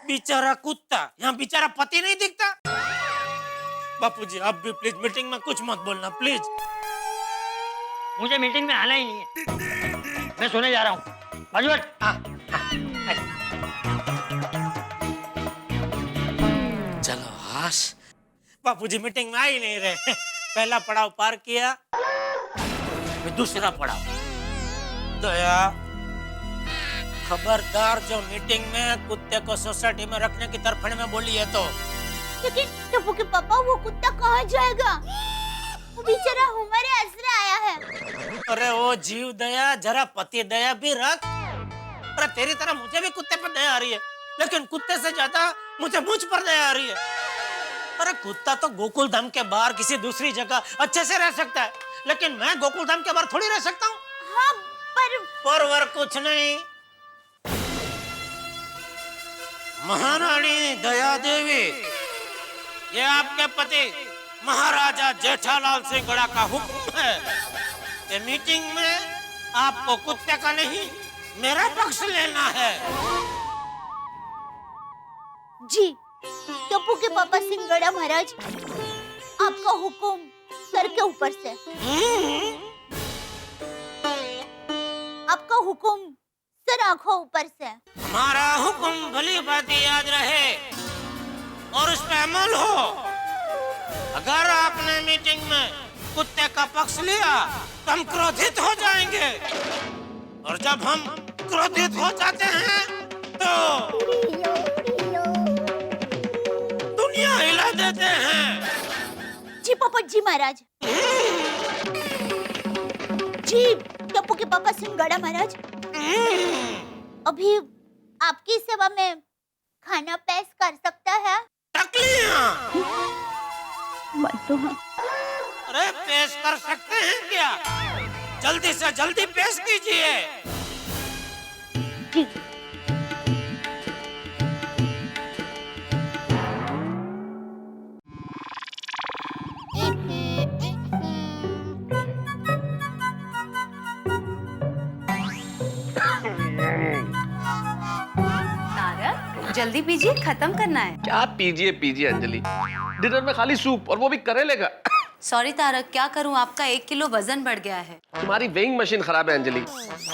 बेचारा कुत्ता? यहाँ बेचारा पति नहीं दिखता? बापूजी आप भी प्लीज मीटिंग में कुछ मत बोलना प्लीज। मुझे मीटिंग में आना ही नहीं है, मैं सोने जा रहा हूँ। बाजू हट। चलो हाश, बापूजी मीटिंग में आ ही नहीं रहे। पहला पड़ाव पार किया, दूसरा पड़ाव। दया खबरदार जो मीटिंग में कुत्ते को सोसाइटी में रखने की तरफड़े में बोली है तो। लेकिन टप्पू के पापा वो कुत्ता कहाँ जाएगा? वो बेचारा हमारे आसरे आया है। अरे वो जीव दया, जरा पति दया भी रख। अरे तेरी तरह मुझे भी कुत्ते पर दया आ रही है, लेकिन कुत्ते से ज्यादा मुझे मुझ पर दया आ रही है। अरे कुत्ता तो गोकुल धाम के बाहर किसी दूसरी जगह अच्छे से रह सकता है, लेकिन मैं गोकुल धाम के बाहर थोड़ी रह सकता हूँ। हाँ पर कुछ नहीं। महारानी दया देवी, ये आपके पति महाराजा जेठालाल सिंह गड़ा का हुक्म है कि मीटिंग में आपको कुत्ते का नहीं मेरा पक्ष लेना है। जी टप्पू के पापा सिंगड़ा महाराज, आपका हुक्म सर के ऊपर से। आपका हुक्म सर आंखों ऊपर से। हमारा हुक्म भली बात याद रहे और उस पे अमल हो। अगर आपने मीटिंग में कुत्ते का पक्ष लिया तो हम क्रोधित हो जाएंगे, और जब हम क्रोधित हो जाते हैं तो दुनिया हिला देते हैं। जी पोपट जी महाराज। जी टप्पू के पापा सिंगड़ा महाराज, अभी आपकी सेवा में खाना पेश कर सकता है? अरे पेश कर सकते हैं क्या? जल्दी से जल्दी पेश कीजिए। जी जल्दी पीजिए, खत्म करना है। क्या पीजिए पीजिए अंजलि, डिनर में खाली सूप और वो भी करेले का। सॉरी तारक, क्या करूं, आपका 1 किलो वजन बढ़ गया है। तुम्हारी वेइंग मशीन खराब है अंजलि।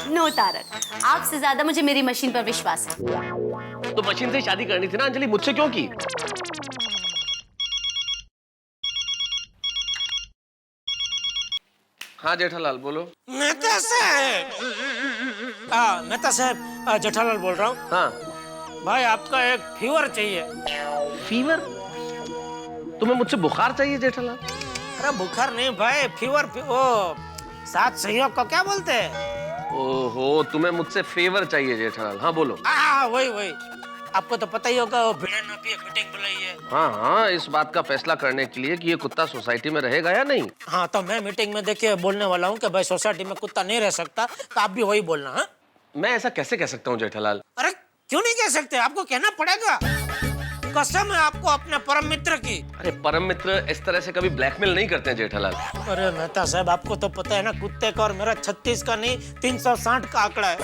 नो तारक, आपसे ज्यादा मुझे मेरी मशीन पर विश्वास है। तो मशीन से शादी करनी थी ना अंजलि, मुझसे क्यों की? हाँ जेठालाल बोलो। मेहता साहब, जेठालाल बोल रहा हूँ। हाँ भाई आपका एक फीवर चाहिए। फीवर? तुम्हें मुझसे बुखार चाहिए जेठालाल? अरे बुखार नहीं भाई, फीवर वो साथ सहयोग को क्या बोलते हैं? ओहो, तुम्हें मुझसे फेवर चाहिए जेठालाल। हाँ बोलो। वही आपको तो पता ही होगा, वो भिड़े ना भी एक मीटिंग बुलाई है। हाँ, इस बात का फैसला करने के लिए कि ये कुत्ता सोसाइटी में रहेगा या नहीं। हाँ, तो मैं मीटिंग में देखिए बोलने वाला हूँ कि भाई सोसाइटी में कुत्ता नहीं रह सकता, तो आप भी वही बोलना। हाँ, मैं ऐसा कैसे कह सकता हूँ जेठालाल? अरे क्यों नहीं कह सकते, आपको कहना पड़ेगा। कसम है आपको अपने परम मित्र की। अरे परम मित्र इस तरह से कभी ब्लैकमेल नहीं करते हैं जेठालाल। अरे मेहता साहब, आपको तो पता है ना, कुत्ते का और मेरा 36 का नहीं 360 का आंकड़ा है।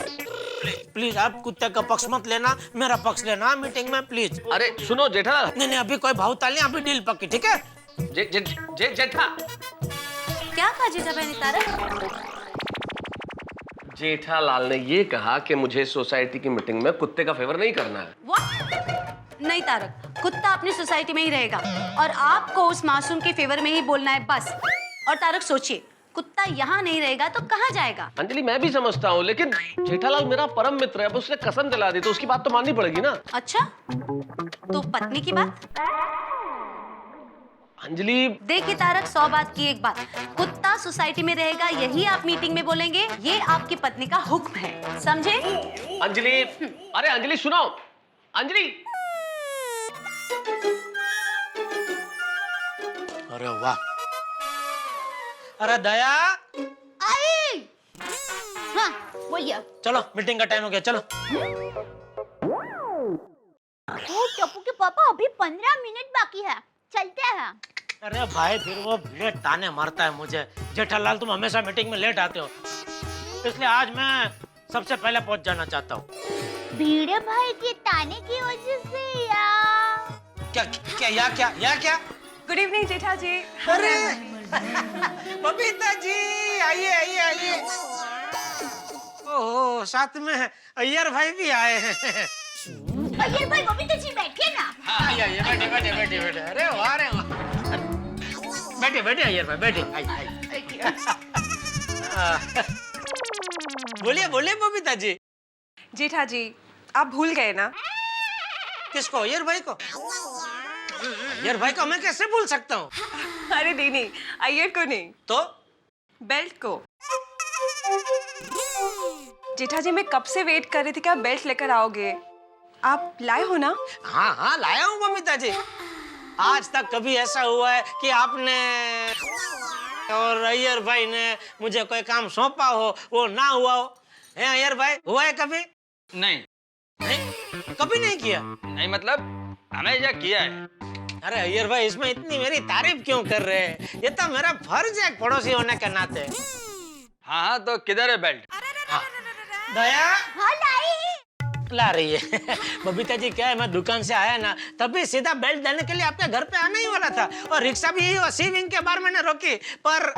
प्लीज आप कुत्ते का पक्ष मत लेना, मेरा पक्ष लेना मीटिंग में प्लीज। अरे सुनो जेठालाल। नहीं, अभी कोई भावताल नहीं, अभी डील पक्की, ठीक है? जेठा क्या कहा जीजा बहनी तारक? जेठालाल ने ये कहा कि मुझे सोसाइटी की मीटिंग में कुत्ते का फेवर नहीं करना है। What? नहीं तारक, कुत्ता अपनी सोसाइटी में ही रहेगा और आपको उस मासूम के फेवर में ही बोलना है बस। और तारक सोचिए, कुत्ता यहाँ नहीं रहेगा तो कहाँ जाएगा? अंजलि मैं भी समझता हूँ, लेकिन जेठालाल मेरा परम मित्र है, अब उसने कसम दिला दी तो उसकी बात तो माननी पड़ेगी ना। अच्छा, तो पत्नी की बात? अंजलि देखिए तारक, 100 बात की एक बात, कुत्ता सोसाइटी में रहेगा यही आप मीटिंग में बोलेंगे, ये आपकी पत्नी का हुक्म है, समझे? अंजलि, अरे अंजलि सुनो, अंजलि। अरे वाह, अरे दया आई। हाँ बोलिए। चलो मीटिंग का टाइम हो गया, चलो। ओ टप्पू के पापा, अभी 15 मिनट बाकी है, चलते हैं। अरे भाई फिर वो भिड़े ताने मारता है मुझे। जेठालाल तुम हमेशा मीटिंग में लेट आते हो, इसलिए आज मैं सबसे पहले पहुंच जाना चाहता हूँ। भीड़े भाई के ताने की वजह से क्या? गुड इवनिंग जेठा जी। अरे बबीता जी, आइए। ओह, साथ में अय्यर भाई भी आए हैं। अय्यर भाई, बबीता जी बैठिए ना। आइए, बैठे। अरे वाह, बैठे अय्यर भाई, बैठे। बोलिए बबीता जी। जेठा जी, आप भूल गए ना? किसको? अय्यर भाई को? अय्यर भाई को मैं कैसे भूल सकता हूँ? अरे नहीं, अय्यर को नहीं, तो बेल्ट को। जेठा जी, मैं कब से वेट कर रही थी कि आप बेल्ट लेकर आओगे। आप लाए हो ना? हाँ, लाया हूँ बबीता जी। आज तक कभी ऐसा हुआ है कि आपने और अय्यर भाई ने मुझे कोई काम सौंपा हो, वो ना हुआ हो? है अय्यर भाई, हुआ है कभी? नहीं, कभी नहीं किया? नहीं मतलब हमेशा किया है। अरे अय्यर भाई, इसमें इतनी मेरी तारीफ क्यों कर रहे हैं? ये तो मेरा फर्ज है पड़ोसी होने के नाते। हाँ, तो किधर है बेल्ट? दया हाँ लाई। ला रही है। बबीता जी, क्या है, मैं दुकान से आया ना, तभी सीधा बेल्ट देने के लिए आपके घर पे आने ही वाला था, और रिक्शा भी उसी विंग के बाहर मैंने रोकी, पर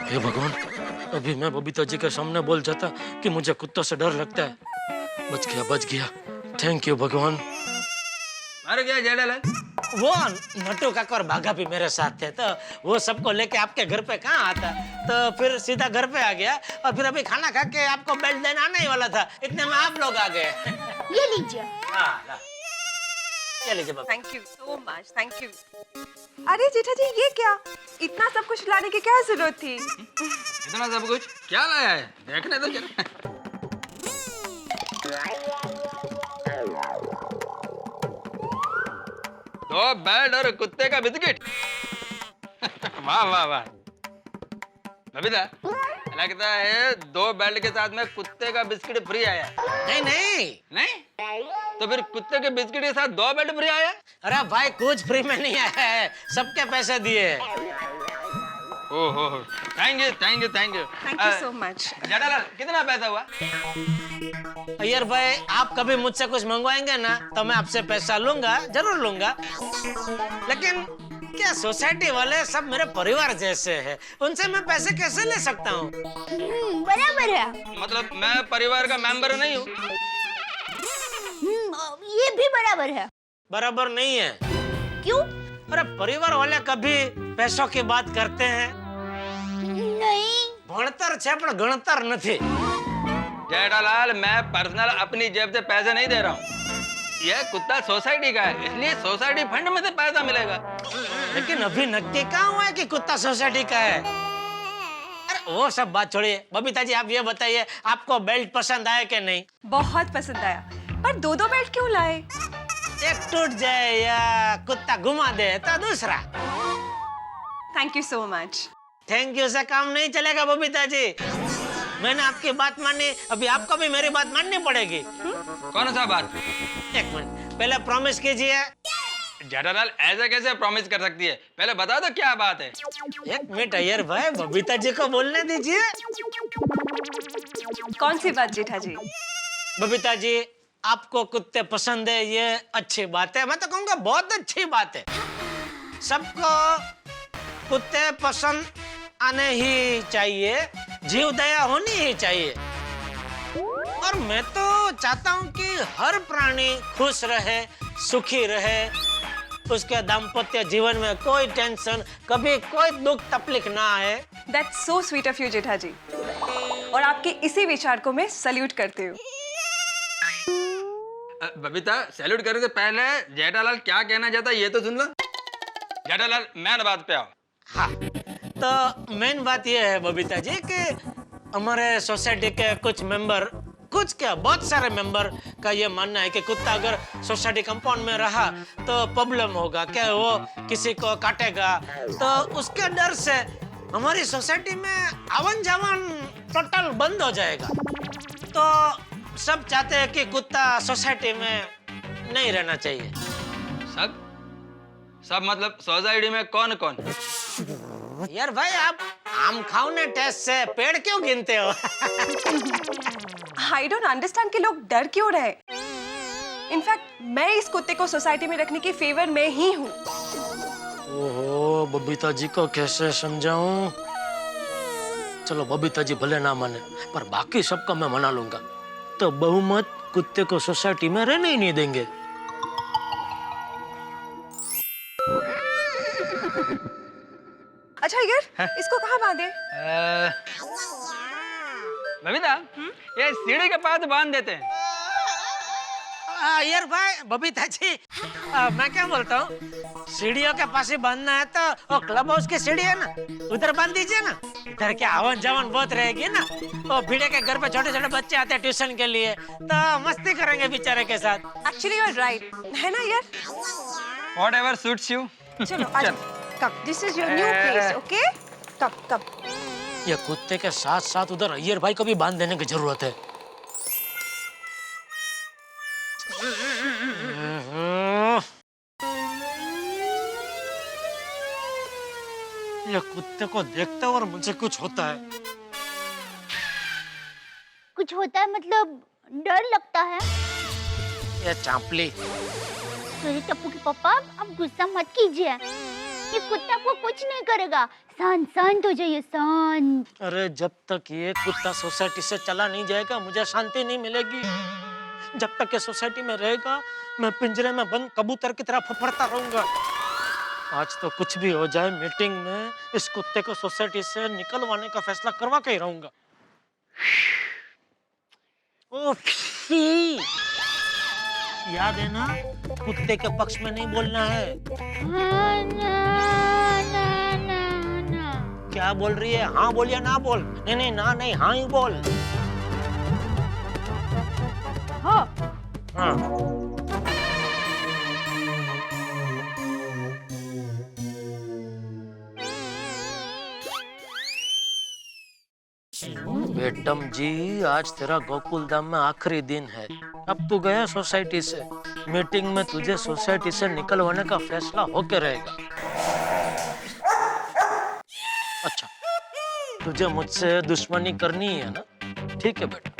हे भगवान, अभी मैं बबीता जी के सामने बोल जाता कि मुझे कुत्तों से डर लगता है। बच गया। थैंक यू भगवान। अरे क्या जेठालाल? वो नट्टू काका और बाघा भी मेरे साथ थे, तो वो सबको लेके आपके घर पे कहाँ आता, तो फिर सीधा घर पे आ गया, और फिर अभी खाना खा के आपको बेल्ट देना आने ही वाला था, इतने में आप लोग आ गए। ये लीजिए। हाँ, ये लीजिए बाबा। Thank you so much, thank you. अरे जेठा जी, ये क्या, इतना सब कुछ लाने की क्या जरूरत थी? इतना सब कुछ क्या लाया है, देखने दो जरा। दो बेल्ट और कुत्ते का बिस्किट। वाह। बबीता, लगता है 2 बेल्ट के साथ में कुत्ते का बिस्किट फ्री आया। नहीं? तो फिर कुत्ते के बिस्किट के साथ 2 बेल्ट फ्री आया? अरे भाई, कुछ फ्री में नहीं आया है, सबके पैसे दिए। ओहो, thank you thank you thank you. Thank you so much. Jethalal कितना पैसा हुआ? अय्यर भाई, आप कभी मुझसे कुछ मंगवाएंगे ना तो मैं आपसे पैसा लूंगा, जरूर लूंगा। लेकिन क्या सोसाइटी वाले सब मेरे परिवार जैसे हैं, उनसे मैं पैसे कैसे ले सकता हूँ? बराबर है। मतलब मैं परिवार का मेंबर नहीं हूँ? ये भी बराबर है। बराबर नहीं है। क्यों? अरे परिवार वाले कभी पैसों की बात करते हैं? नहीं। भणतर छे पण गणतर नहीं। जेठालाल, मैं पर्सनल अपनी जेब से पैसे नहीं दे रहा हूँ। यह कुत्ता सोसाइटी का है, इसलिए सोसाइटी फंड में से पैसा मिलेगा। लेकिन अभी नक्की कहाँ हुआ है कि कुत्ता सोसाइटी का है? अरे वो सब बात छोड़िए। बबीता जी, आप ये बताइए, आपको बेल्ट पसंद आया कि नहीं? बहुत पसंद आया, पर दो दो बेल्ट क्यों लाए? एक टूट जाए या कुत्ता घुमा दे तो दूसरा। Thank you so much. Thank you से काम नहीं चलेगा बबीता जी। मैंने आपकी बात मानी, अभी आपको भी मेरी बात माननी पड़ेगी। कौन सा बात? एक मिनट, पहले प्रॉमिस कीजिए। जेठालाल, ऐसे कैसे प्रॉमिस कर सकती है? पहले बता दो क्या बात है। एक मिनट अय्यर भाई, बबीता जी को बोलने दीजिए। कौन सी बात जेठा जी? बबीता जी, आपको कुत्ते पसंद है, ये अच्छी बात है। मैं तो कहूँगा बहुत अच्छी बात है। सबको कुत्ते पसंद आने ही चाहिए, जीव दया होनी ही चाहिए। और मैं तो चाहता हूँ कि हर प्राणी खुश रहे, सुखी रहे, उसके दाम्पत्य जीवन में कोई टेंशन, कभी कोई दुख तकलीफ ना आए। That's so sweet of you जेठा जी। और आपके इसी विचार को मैं सल्यूट करती हूँ। बबीता, सैल्यूट करने से पहले जेठालाल क्या कहना चाहता है ये तो सुन लो। जेठालाल, मेन बात पे आओ। हाँ, तो मेन बात ये है बबीता जी कि हमारे सोसाइटी के कुछ मेंबर, कुछ क्या बहुत सारे मेंबर का ये मानना है कि कुत्ता अगर सोसाइटी कंपाउंड में रहा तो प्रॉब्लम होगा, क्या वो किसी को काटेगा। तो उसके डर से हमारी सोसाइटी में आवन जावन टोटल बंद हो जाएगा। तो सब चाहते हैं कि कुत्ता सोसाइटी में नहीं रहना चाहिए। सब मतलब सोसाइटी में कौन कौन? यार भाई, आप आम खाओने टेस्ट से पेड़ क्यों गिनते हो? I don't understand कि लोग डर क्यों रहे। इनफैक्ट मैं इस कुत्ते को सोसाइटी में रखने की फेवर में ही हूँ। ओहो, बबीता जी को कैसे समझाऊं? चलो बबीता जी भले ना माने, पर बाकी सबको मैं मना लूंगा। तो बहुमत कुत्ते को सोसाइटी में रहने ही नहीं देंगे। अच्छा यार, इसको कहाँ बांधे? बबीता, ये सीढ़ी के पास बांध देते हैं। यार भाई, बबीता जी, मैं क्या बोलता हूँ, सीढ़ियों के पास ही बांधना है तो वो क्लब हाउस की सीढ़ी है ना, उधर बांध दीजिए ना। इधर क्या आवन जावन बहुत रहेगी ना। वो भिड़े के घर पे छोटे छोटे बच्चे आते हैं ट्यूशन के लिए, तो मस्ती करेंगे बेचारे के साथ। एक्चुअली यू आर राइट, है ना यार? Whatever suits you. चलो आ जाओ। कब? This is your new place, okay? कब? ये कुत्ते के साथ साथ उधर अय्यर भाई को भी बांध देने की जरूरत है। ये कुत्ते को देखते और मुझे कुछ होता है। कुछ होता है मतलब डर लगता है। ये चांपली। अरे टप्पू के पापा, अब गुस्सा मत कीजिए। ये कुत्ता को कुछ नहीं करेगा। शांत हो जाइए, शांत। अरे जब तक ये कुत्ता सोसाइटी से चला नहीं जाएगा मुझे शांति नहीं मिलेगी। जब तक ये सोसाइटी में रहेगा मैं पिंजरे में बंद कबूतर की तरह फफड़ता रहूंगा। आज तो कुछ भी हो जाए, मीटिंग में इस कुत्ते को सोसाइटी से निकलवाने का फैसला करवा के ही रहूंगा। याद है ना, कुत्ते के पक्ष में नहीं बोलना है। क्या बोल रही है? हाँ बोल या ना बोल? नहीं ना नहीं, हाँ ही बोल। हाँ। हाँ। बेटम जी, आज तेरा गोकुल धाम में आखिरी दिन है। अब तू गया सोसाइटी से, मीटिंग में तुझे सोसाइटी से निकलवाने का फैसला होके रहेगा। अच्छा, तुझे मुझसे दुश्मनी करनी है ना? ठीक है बेटा,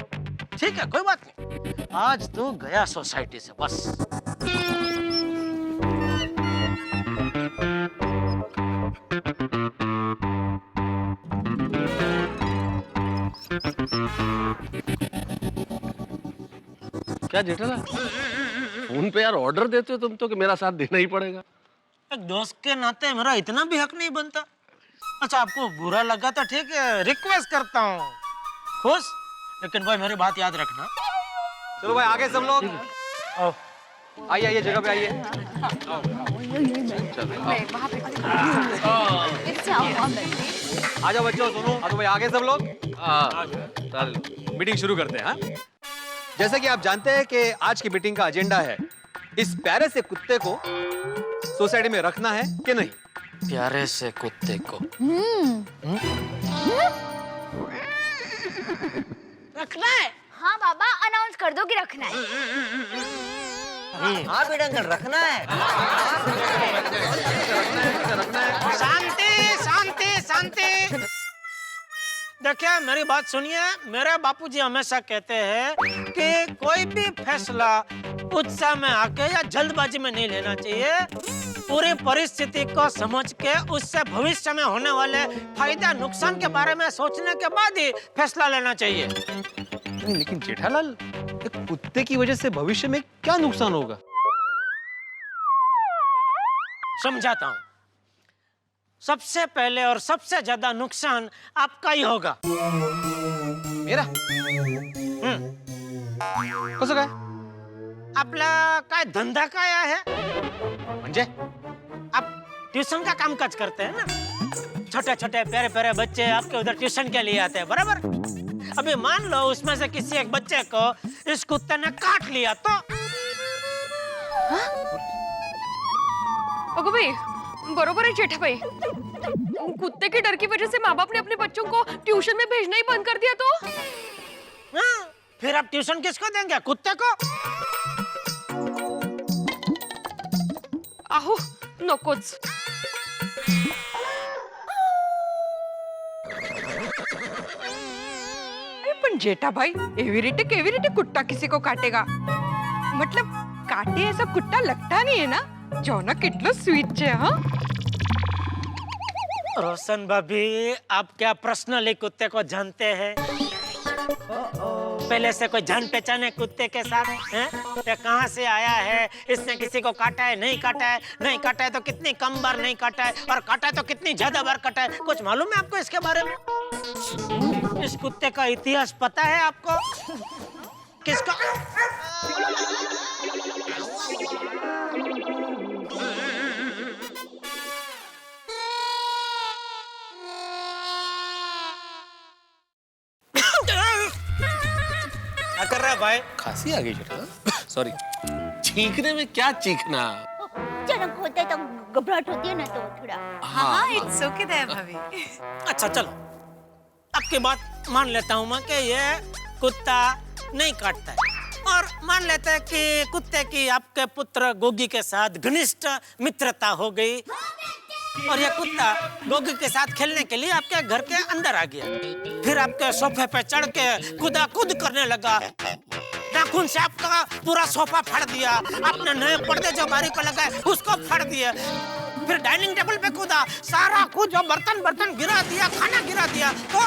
ठीक है, कोई बात नहीं। आज तू गया सोसाइटी से, बस। क्या जेठालाल, फोन पे यार ऑर्डर देते हो तुम तो कि मेरा साथ देना ही पड़ेगा। एक दोस्त के नाते मेरा इतना भी हक नहीं बनता। अच्छा, आपको बुरा लगा तो ठीक है, रिक्वेस्ट करता हूँ, खुश, लेकिन भाई मेरी बात याद रखना। चलो भाई आगे सब लोग आओ। आइए आइए जगह पे आइए। आ जाओ बच्चों, सुनो। तो भाई आगे सब लोग मीटिंग शुरू करते हैं। हाँ? जैसे कि आप जानते हैं कि आज की मीटिंग का एजेंडा है इस प्यारे से कुत्ते को सोसाइटी में रखना है कि नहीं। प्यारे से कुत्ते को रखना है। हाँ बाबा, अनाउंस कर दो कि रखना है। हाँ बेटा अंकल, रखना है। शांति शांति शांति। देखिए मेरी बात सुनिए, मेरे बापूजी हमेशा कहते हैं कि कोई भी फैसला उत्साह में आके या जल्दबाजी में नहीं लेना चाहिए। पूरी परिस्थिति को समझ के उससे भविष्य में होने वाले फायदा नुकसान के बारे में सोचने के बाद ही फैसला लेना चाहिए। लेकिन जेठालाल, एक कुत्ते की वजह से भविष्य में क्या नुकसान होगा? समझाता हूँ। सबसे पहले और सबसे ज्यादा नुकसान आपका ही होगा। मेरा? कसं काय? आपला काय धंधा काय आहे? म्हणजे? आप ट्यूशन का कामकाज करते हैं ना? छोटे छोटे प्यारे प्यारे बच्चे आपके उधर ट्यूशन के लिए आते हैं, बराबर? अभी मान लो उसमें से किसी एक बच्चे को इस कुत्ते ने काट लिया तो? अगो भाई, बरोबर है जेठा भाई। कुत्ते के डर की वजह से माँ बाप ने अपने बच्चों को ट्यूशन में भेजना ही बंद कर दिया तो? हाँ, फिर आप ट्यूशन किसको देंगे? कुत्ते को? आहो, नकोच। पण जेठा भाई, एवी रीते कुत्ता किसी को काटेगा? मतलब काटे ऐसा कुत्ता लगता नहीं है ना? जो ना कितना स्वीट है। हाँ, रोशन भाभी, आप क्या पर्सनली कुत्ते को जानते हैं? पहले से कोई जान पहचान है कुत्ते के साथ हैं? ये कहाँ से आया है? इसने किसी को काटा है, नहीं काटा है? नहीं काटा है तो कितनी कम बार नहीं काटा है, और काटा है तो कितनी ज्यादा बार काटा है? कुछ मालूम है आपको इसके बारे में? इस कुत्ते का इतिहास पता है आपको? किसका? क्या कर रहा है भाई? खांसी आ गई जेठा, सॉरी। चीखने में क्या चीखना? अचानक होता है तो घबराहट होती है ना, तो थोड़ा। हाँ, इट्स ओके देयर भाभी। अच्छा चलो, आपकी बात मान लेता हूँ मैं कि ये कुत्ता नहीं काटता है, और मान लेते हैं कि कुत्ते की आपके पुत्र गोगी के साथ घनिष्ठ मित्रता हो गई, और ये कुत्ता गोगी के साथ खेलने के लिए आपके घर के अंदर आ गया। फिर आपके सोफे पे चढ़ के कूद करने लगा, नाखून से आपका पूरा सोफा फाड़ दिया, आपने नए पर्दे जो बारी को लगाए उसको फाड़ दिया, फिर डाइनिंग टेबल पे कूदा, सारा कुछ जो बर्तन गिरा दिया, खाना गिरा दिया। तो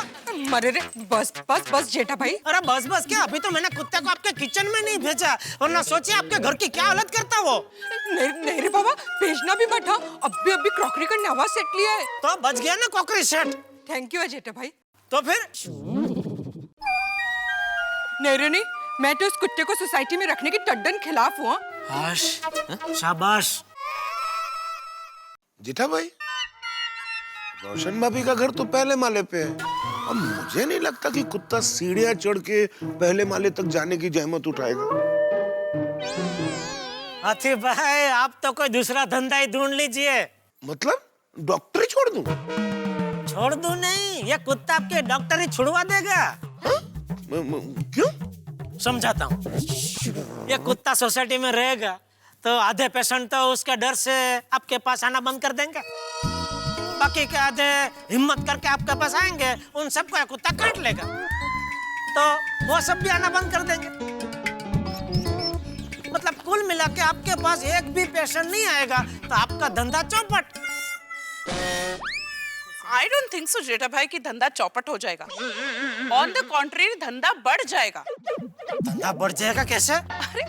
अरे रे, बस बस बस जेठा भाई। अरे बस बस क्या, अभी तो मैंने कुत्ते को आपके किचन में नहीं भेजा, वरना सोचिए आपके घर की क्या हालत करता वो। नहीं रे बाबा, भेजना भी मत। अभी क्रॉकरी का नवा सेट लिया है। तो बच गया ना क्रॉकरी सेट। थैंक यू जेठा भाई। तो फिर नहीं, मैं तो उस कुत्ते को सोसाइटी में रखने की तद्दन खिलाफ हूँ। शाबाश जेठा भाई, रोशन भाभी का घर तो पहले माले पे है, अब मुझे नहीं लगता कि कुत्ता सीढ़ियां चढ़ के पहले माले तक जाने की जहमत उठाएगा। हाथी भाई, आप तो कोई दूसरा धंधा ही ढूंढ लीजिए। मतलब डॉक्टरी छोड़ दूं? छोड़ दूं नहीं, ये कुत्ता आपके डॉक्टरी छुड़वा देगा। क्यों? समझाता हूँ। ये कुत्ता सोसाइटी में रहेगा तो आधे पेशेंट तो उसके डर से आपके पास आना बंद कर देंगे, बाकी के आधे हिम्मत करके आपके पास आएंगे, उन सबको ये कुत्ता काट लेगा, तो वो सब भी आना बंद कर देंगे। मतलब कुल मिला के आपके पास एक भी पेशेंट नहीं आएगा तो आपका धंधा चौपट। आई डोंट थिंक सो जेठा भाई कि धंधा चौपट हो जाएगा। ऑन द कॉन्ट्रेरी धंधा बढ़ जाएगा। धंधा बढ़ जाएगा कैसे? अरे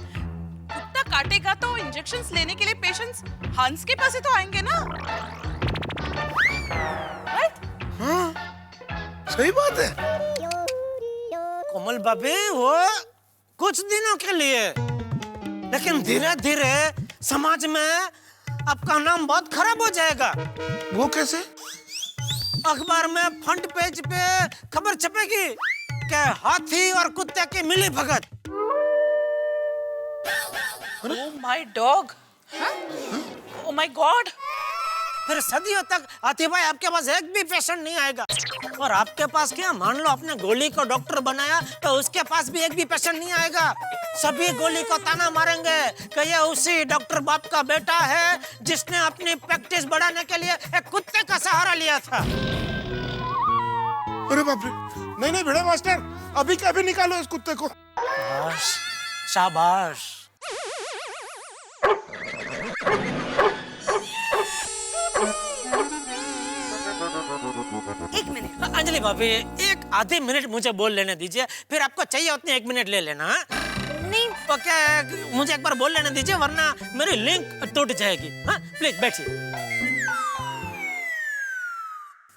कुत्ता काटेगा तो इंजेक्शंस लेने के लिए पेशेंट्स हंस के पास ही तो आएंगे ना। हाँ, सही बात है। कोमल भाभी वो कुछ दिनों के लिए, लेकिन धीरे धीरे समाज में आपका नाम बहुत खराब हो जाएगा। वो कैसे? अखबार में फ्रंट पेज पे खबर छपेगी कि हाथी और कुत्ते की मिली भगत। Oh my dog, oh my god. फिर सदियों तक हाथी भाई आपके पास एक भी पेशेंट नहीं आएगा। और आपके पास क्या, मान लो आपने गोली को डॉक्टर बनाया तो उसके पास भी एक भी पेशेंट नहीं आएगा। सभी गोली को ताना मारेंगे कि ये उसी डॉक्टर बाप का बेटा है जिसने अपनी प्रैक्टिस बढ़ाने के लिए एक कुत्ते का सहारा लिया था। अरे बाप रे, नहीं नहीं भिड़े मास्टर, अभी के अभी निकालो इस कुत्ते को। शाबाश। एक मिनट अंजलि भाभी, एक आधे मिनट मुझे बोल लेने दीजिए, फिर आपको चाहिए उतने 1 मिनट ले लेना। नहीं तो क्या, मुझे एक बार बोल लेने दीजिए वरना मेरी लिंक टूट जाएगी। हाँ प्लीज बैठिए।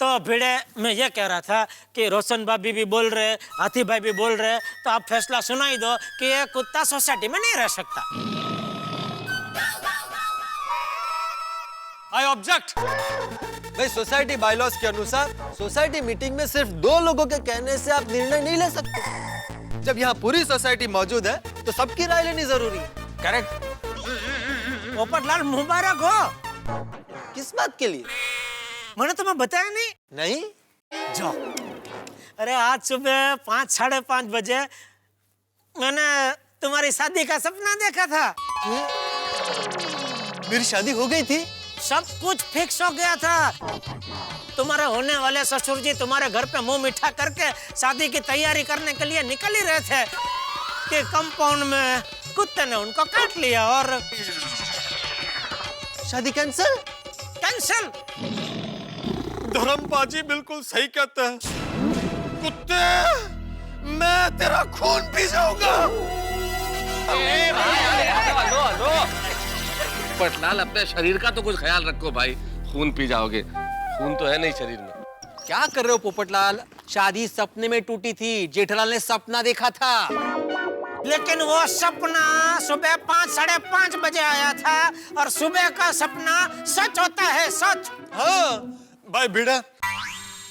तो भिड़े, मैं ये कह रहा था कि रोशन भाभी भी बोल रहे, हाथी भाई भी बोल रहे, तो आप फैसला सुना ही दो कि ये कुत्ता सोसाइटी में नहीं रह सकता। I object. भाई सोसाइटी बायलॉज के अनुसार सोसाइटी मीटिंग में सिर्फ 2 लोगों के कहने से आप निर्णय नहीं ले सकते। जब यहाँ पूरी सोसाइटी मौजूद है तो सबकी राय लेनी जरूरी है। करेक्ट। पोपटलाल मुबारक हो। किस बात के लिए? मैंने तुम्हें बताया नहीं? नहीं। जाओ। अरे आज सुबह 5, 5:30 बजे मैंने तुम्हारी शादी का सपना देखा था। मेरी शादी हो गई थी? सब कुछ फिक्स हो गया था। तुम्हारे होने वाले ससुर जी तुम्हारे घर पे मुंह मीठा करके शादी की तैयारी करने के लिए निकल ही रहे थे कि कंपाउंड में कुत्ते ने उनको काट लिया और शादी कैंसिल। कैंसिल। धर्मपाजी बिल्कुल सही कहते हैं। कुत्ते, मैं तेरा खून पी जाऊंगा। पोपटलाल, अपने शरीर का तो कुछ ख्याल रखो भाई। खून पी जाओगे, खून तो है नहीं शरीर में। क्या कर रहे हो पोपटलाल? शादी सपने में टूटी थी, जेठालाल ने सपना देखा था। लेकिन वो सपना सुबह 5, 5:30 बजे आया था और सुबह का सपना सच होता है, सच। हाँ भाई भिड़ा,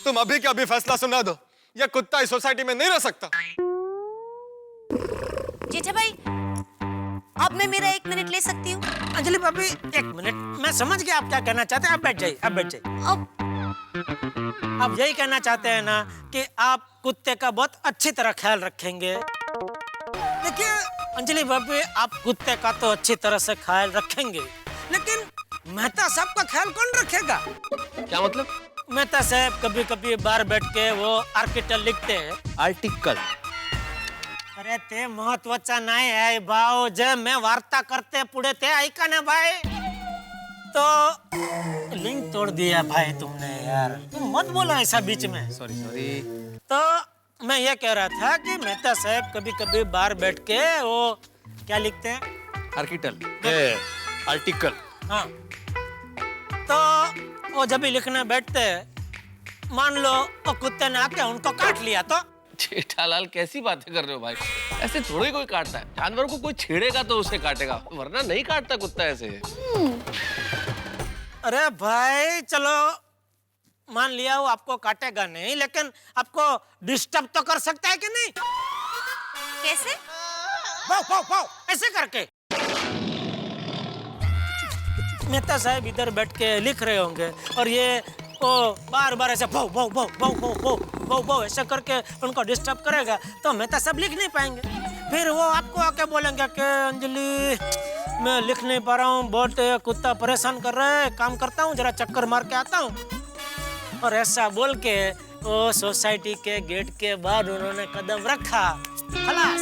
तुम अभी के अभी फैसला सुना दो। ये कुत्ता इस सोसाइटी में नहीं रह सकता। जेठा भाई, अब मैं मेरा 1 मिनट ले सकती हूँ? अंजलि भाभी 1 मिनट, मैं समझ गया आप क्या कहना चाहते हैं। आप बैठ जाइए, आप बैठ जाइए। आप यही कहना चाहते हैं ना कि आप कुत्ते का बहुत अच्छी तरह ख्याल रखेंगे। देखिए अंजलि भाभी, आप कुत्ते का तो अच्छी तरह से ख्याल रखेंगे, लेकिन मेहता साहब का ख्याल कौन रखेगा? क्या मतलब? मेहता साहब कभी कभी बाहर बैठ के वो आर्टिकल लिखते हैं। आर्टिकल? अरे ते महत्वाचा नाही आहे भाऊ, जे मैं वार्ता करते पुढे ते ऐका ना भाई। तो लिंक तोड़ दिया भाई तुमने यार, तुम मत बोलो ऐसा बीच में। सॉरी। तो मैं ये कह रहा था कि मेहता साहब कभी कभी बाहर बैठ के वो क्या लिखते हैं? आर्टिकल। हाँ, तो वो जब भी लिखने बैठते हैं, मान लो वो कुत्ते ने आके उनको काट लिया तो? जेठालाल, कैसी बातें कर रहे हो भाई? ऐसे थोड़ी कोई काटता है। जानवर को कोई छेड़ेगा तो उसे काटेगा, वरना नहीं काटता कुत्ता ऐसे। अरे भाई चलो मान लिया वो आपको काटेगा नहीं, लेकिन आपको डिस्टर्ब तो कर सकता है कि नहीं? कैसे? भाव भाव भाव ऐसे करके। मेहता साहब इधर बैठ के लिख रहे होंगे और ये वो बार बार ऐसे भाव भाव भाव भाव भाव भाव भाव भाव ऐसा करके उनको डिस्टर्ब करेगा तो मेहता साहब लिख नहीं पाएंगे। फिर वो आपको आके बोलेंगे कि अंजलि मैं लिख नहीं पा रहा हूँ, बहुत कुत्ता परेशान कर रहा है, काम करता हूँ, जरा चक्कर मार के आता हूँ। और ऐसा बोल के वो सोसाइटी के गेट के बाहर उन्होंने कदम रखा, खलास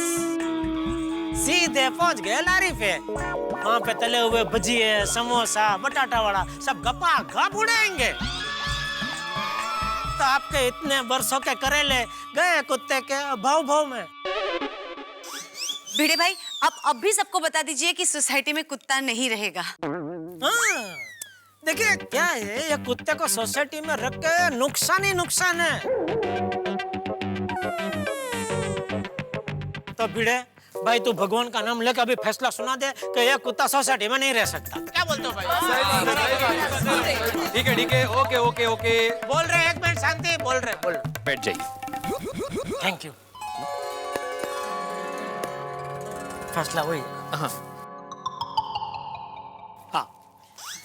सीधे पहुंच गए लारी पे। वहां पे तले हुए भजिए, समोसा, बटाटा वड़ा सब गपा गप उड़ाएंगे। तो आपके इतने बरसों के करेले गए कुत्ते के भाव भाव में। भिड़े भाई, आप अब भी सबको बता दीजिए कि सोसाइटी में कुत्ता नहीं रहेगा। हाँ, देखिए क्या है, ये कुत्ते को सोसाइटी में रख के नुकसान ही नुकसान है। तो भिड़े भाई, तू भगवान का नाम लेकर अभी फैसला सुना दे कि ये कुत्ता सोसाइटी में नहीं रह सकता। क्या बोलते हो भाई? ठीक है, ओके ओके ओके। बोल रहे, एक मिनट शांति, बोल रहे। बैठ जाइए। Thank you. फैसला वही। हाँ,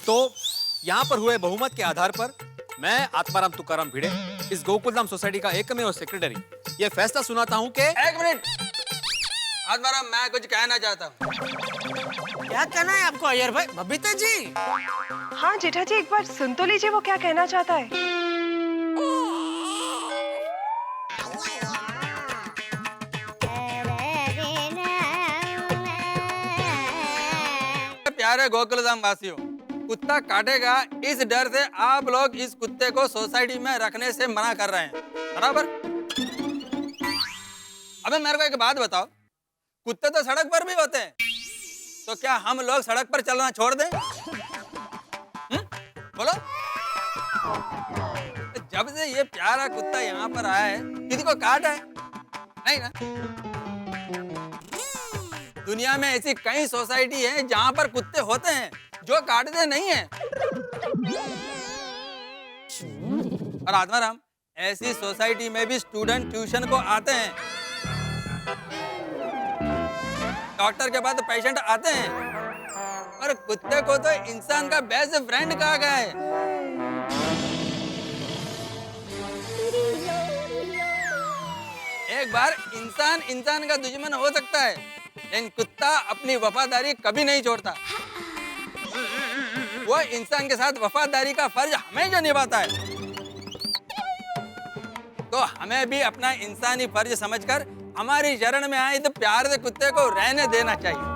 तो यहाँ पर हुए बहुमत के आधार पर मैं आत्माराम तुकाराम भिड़े, इस गोकुलधाम सोसाइटी का एकमेव सेक्रेटरी, ये फैसला सुनाता हूँ कि एक मिनट आत्माराम, मैं कुछ कहना चाहता हूँ। क्या कहना है आपको अय्यर भाई? बबीता जी। हाँ जेठा जी, एक बार सुन तो लीजिए वो क्या कहना चाहता है। प्यारे गोकुलधाम वासियों, कुत्ता काटेगा इस डर से आप लोग इस कुत्ते को सोसाइटी में रखने से मना कर रहे हैं, बराबर? अबे मेरे को एक बात बताओ, कुत्ते तो सड़क पर भी होते हैं, तो क्या हम लोग सड़क पर चलना छोड़ दें? बोलो। जब से ये प्यारा कुत्ता यहाँ पर आया है, किसी को काटा है? नहीं ना? दुनिया में ऐसी कई सोसाइटी है जहाँ पर कुत्ते होते हैं जो काटते नहीं है। और आत्माराम, ऐसी सोसाइटी में भी स्टूडेंट ट्यूशन को आते हैं, डॉक्टर के बाद पेशेंट आते हैं, और कुत्ते को तो इंसान का बेस्ट फ्रेंड कहा गया है। एक बार इंसान का दुश्मन हो सकता है, लेकिन कुत्ता अपनी वफादारी कभी नहीं छोड़ता। वो इंसान के साथ वफादारी का फर्ज हमेशा निभाता है। तो हमें भी अपना इंसानी फर्ज समझकर हमारी शरण में आए तो प्यार से कुत्ते को रहने देना चाहिए।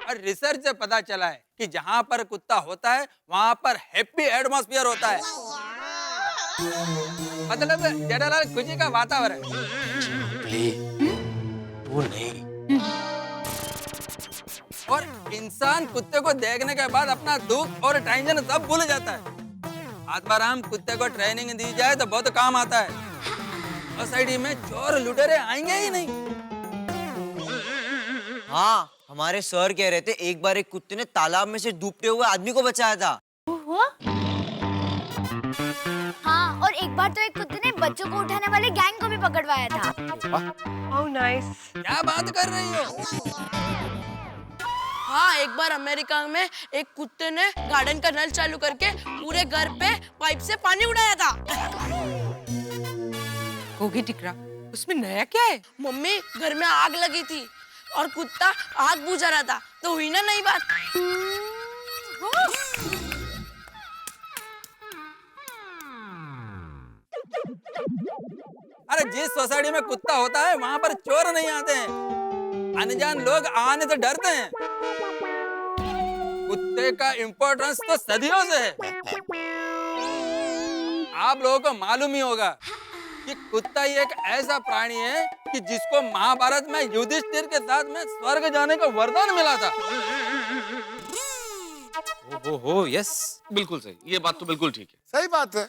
और रिसर्च से पता चला है कि जहां पर कुत्ता होता है वहां पर हैप्पी एटमॉस्फेयर होता है, मतलब जेठालाल खुशी का वातावरण। वो नहीं। और इंसान कुत्ते को देखने के बाद अपना दुख और टेंशन सब भूल जाता है। आत्माराम, कुत्ते को ट्रेनिंग दी जाए तो बहुत काम आता है। सोसाइटी में चोर लुटेरे आएंगे ही नहीं। हाँ, हमारे सर कह रहे थे एक बार एक कुत्ते ने तालाब में से डूबते हुए आदमी को बचाया था। हाँ, और एक बार तो एक कुत्ते ने बच्चों को उठाने वाले गैंग को भी पकड़वाया था। Oh nice. क्या बात कर रही हो? हाँ, एक बार अमेरिका में एक कुत्ते ने गार्डन का नल चालू करके पूरे घर पे पाइप से पानी उड़ाया था। गोगी टिकरा, उसमें नया क्या है? मम्मी, घर में आग लगी थी और कुत्ता आग बुझा रहा था, तो हुई ना नई बात। अरे जिस सोसाइटी में कुत्ता होता है वहां पर चोर नहीं आते हैं, अनजान लोग आने से डरते हैं। कुत्ते का इम्पोर्टेंस तो सदियों से है। आप लोगों को मालूम ही होगा कि कुत्ता ही एक ऐसा प्राणी है कि जिसको महाभारत में युधिष्ठिर के साथ में स्वर्ग जाने का वरदान मिला था। हो यस, बिल्कुल सही, ये बात तो बिल्कुल ठीक है। सही बात है।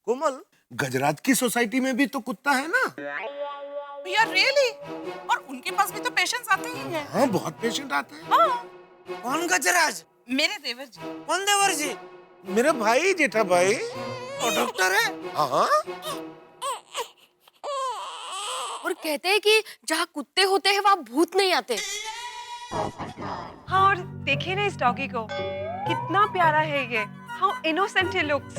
कोमल, गजरात की सोसाइटी में भी तो कुत्ता है ना? यार रियली? और उनके पास भी तो पेशेंट्स आते ही हैं। हाँ, बहुत पेशेंट आते हैं। हाँ। कौन गजराज? मेरे देवर जी। कौन देवर जी? मेरे भाई, जेठा भाई। वो डॉक्टर है? हाँ। और कहते हैं कि जहाँ कुत्ते होते हैं वहाँ भूत नहीं आते। हाँ, और देखिए ना इस डॉगी को, कितना प्यारा है ये। How innocent he looks.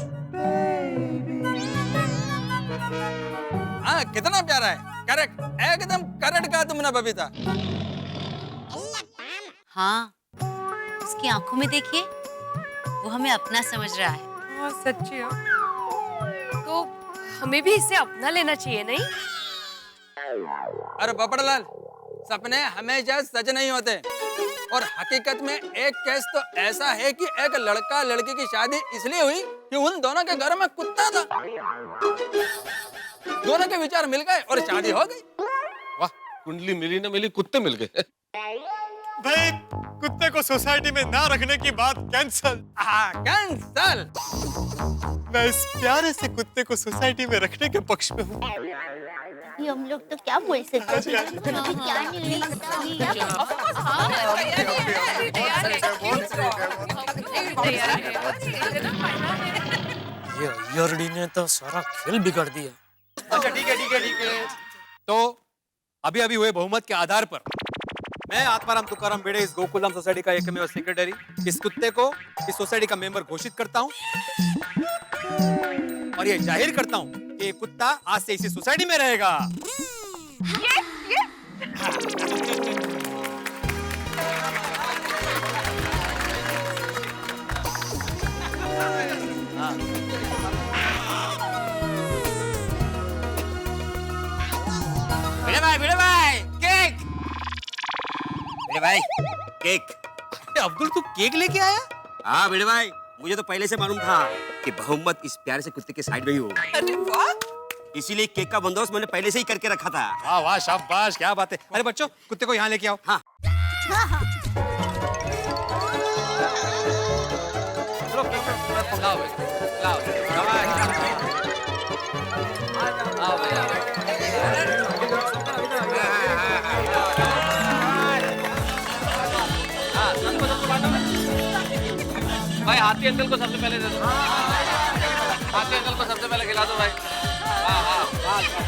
हाँ, कितना प्यारा है। करेक्ट, एकदम करेक्ट कहा तुमने बबीता। हाँ, उसकी आंखों में देखिए, वो हमें अपना समझ रहा है। हाँ सच्ची है। तो हमें भी इसे अपना लेना चाहिए नहीं? अरे बपड़लाल, सपने हमेशा सच नहीं होते और हकीकत में एक केस तो ऐसा है कि एक लड़का लड़की की शादी इसलिए हुई कि उन दोनों के घर में कुत्ता था। दोनों के विचार मिल गए और शादी हो गई। वाह, कुंडली मिली ना मिली, कुत्ते मिल गए। भाई कुत्ते को सोसाइटी में ना रखने की बात कैंसल। हाँ कैंसल। मैं इस प्यारे से कुत्ते को सोसाइटी में रखने के पक्ष में हूँ। ये हम लोग तो क्या बोल सकते हैं, क्या नहीं ये अय्यरडी ने तो सारा खेल बिगाड़ दिया। अच्छा ठीक है ठीक है ठीक है। तो अभी अभी हुए बहुमत के आधार पर मैं आत्माराम तुकाराम बेड़े इस गोकुलधाम सोसाइटी का एकमेव सेक्रेटरी इस कुत्ते को इस सोसाइटी का मेंबर घोषित करता हूँ और ये जाहिर करता हूँ कि ये कुत्ता आज से इसी सोसाइटी में रहेगा। भिड़े भाई केक। भिड़े भाई केक। अब्दुल तू केक लेके आया? हाँ भिड़े भाई, मुझे तो पहले से मालूम था कि बहुमत इस प्यारे से कुत्ते के साइड में ही होगा। अरे वाह, इसीलिए केक का बंदोबस्त मैंने पहले से ही करके रखा था। वाह वाह शाबाश, क्या बात है। अरे बच्चों कुत्ते को यहाँ लेके आओ। हाँ भाई हाथी अंकल को सबसे पहले दे दो। हाथी अंकल को सबसे पहले खिला दो भाई। हाँ हाँ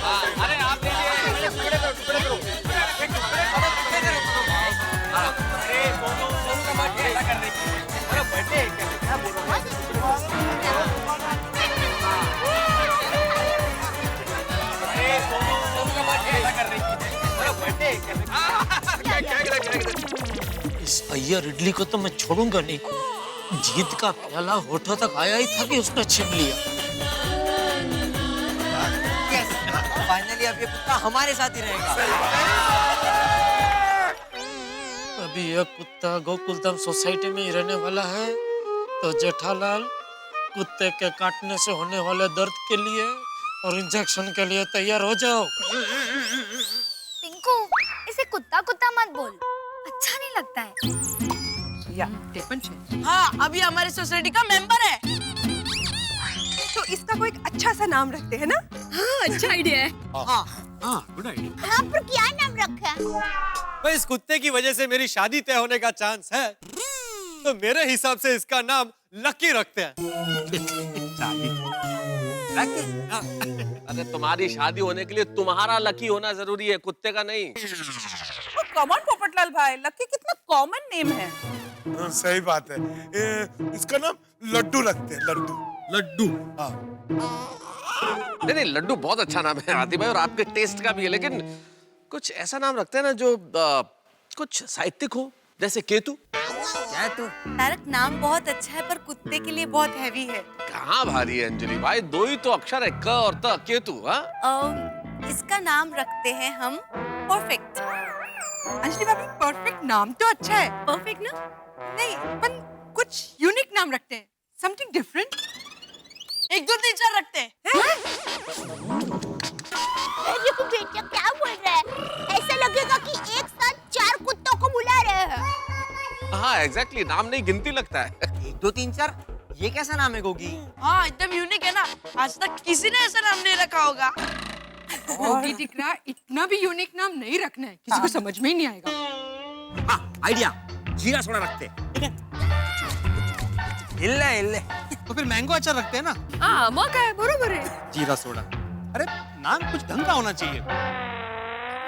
हाँ, अरे आप लीजिए। टुकड़े करो टुकड़े करो। अरे सोनू का बर्थडे ऐसा करने की। अरे बर्थडे क्या बोल रहा है? सोनू का बर्थडे ऐसा करने की। अरे बर्थडे इस अय्यर इडली को तो मैं छोड़ूंगा नहीं। जीत का प्याला होठों तक आया ही था कि उसने छीन लिया। फाइनली अब ये कुत्ता हमारे साथ ही रहेगा। अभी यह कुत्ता गोकुलधाम सोसाइटी में ही रहने वाला है तो जेठालाल कुत्ते के काटने से होने वाले दर्द के लिए और इंजेक्शन के लिए तैयार हो जाओ। पिंकू, इसे कुत्ता कुत्ता मत बोल, अच्छा नहीं लगता है। हाँ, अभी हमारे सोसाइटी का मेंबर है तो इसका कोई अच्छा सा नाम रखते हैं ना? हाँ अच्छा आइडिया है। Good idea. हाँ, पर क्या नाम रखा है? भाई इस कुत्ते की वजह से मेरी शादी तय होने का चांस है तो मेरे हिसाब से इसका नाम लकी रखते हैं। अरे तुम्हारी शादी होने के लिए तुम्हारा लकी होना जरूरी है, कुत्ते का नहीं। कॉमन पोपटलाल भाई, लकी कितना कॉमन नेम है। सही बात है। इसका नाम लड्डू रखते हैं। लड्डू लड्डू। हाँ नहीं नहीं, लड्डू बहुत अच्छा नाम है आदि भाई और आपके टेस्ट का भी है, लेकिन कुछ ऐसा नाम रखते हैं ना जो कुछ साहित्यिक हो, जैसे केतु। केतु? तारक नाम बहुत अच्छा है पर कुत्ते के लिए बहुत हैवी है। कहाँ भारी है अंजलि भाई, दो ही तो अक्षर है, क और त, केतु। हाँ इसका नाम रखते हैं हम परफेक्ट। अंजलि भाभी, परफेक्ट नाम तो अच्छा है। परफेक्ट ना? नहीं, पर कुछ यूनिक नाम रखते हैं, समथिंग डिफरेंट। 1 2 3 4 रखते हैं। अरे बेटा क्या बोल रहा है? ऐसा लगेगा कि एक साथ 4 कुत्तों को बुला रहे हैं। हाँ एग्जैक्टली, नाम नहीं गिनती लगता है। 1 2 3 4 ये कैसा नाम है गोगी? हाँ एकदम यूनिक है ना, आज तक किसी ने ऐसा नाम नहीं रखा होगा। गोगी टिकरा, इतना भी यूनिक नाम नहीं रखना है, किसी को समझ में ही नहीं आएगा। हाँ आइडिया, जीरा सोडा रखते हैं। ठीक है? इल्ले इल्ले। तो फिर मैंगो अचार रखते हैं ना? हाँ मौका है, बरोबर है। जीरा सोडा। अरे नाम कुछ ढंग का होना चाहिए।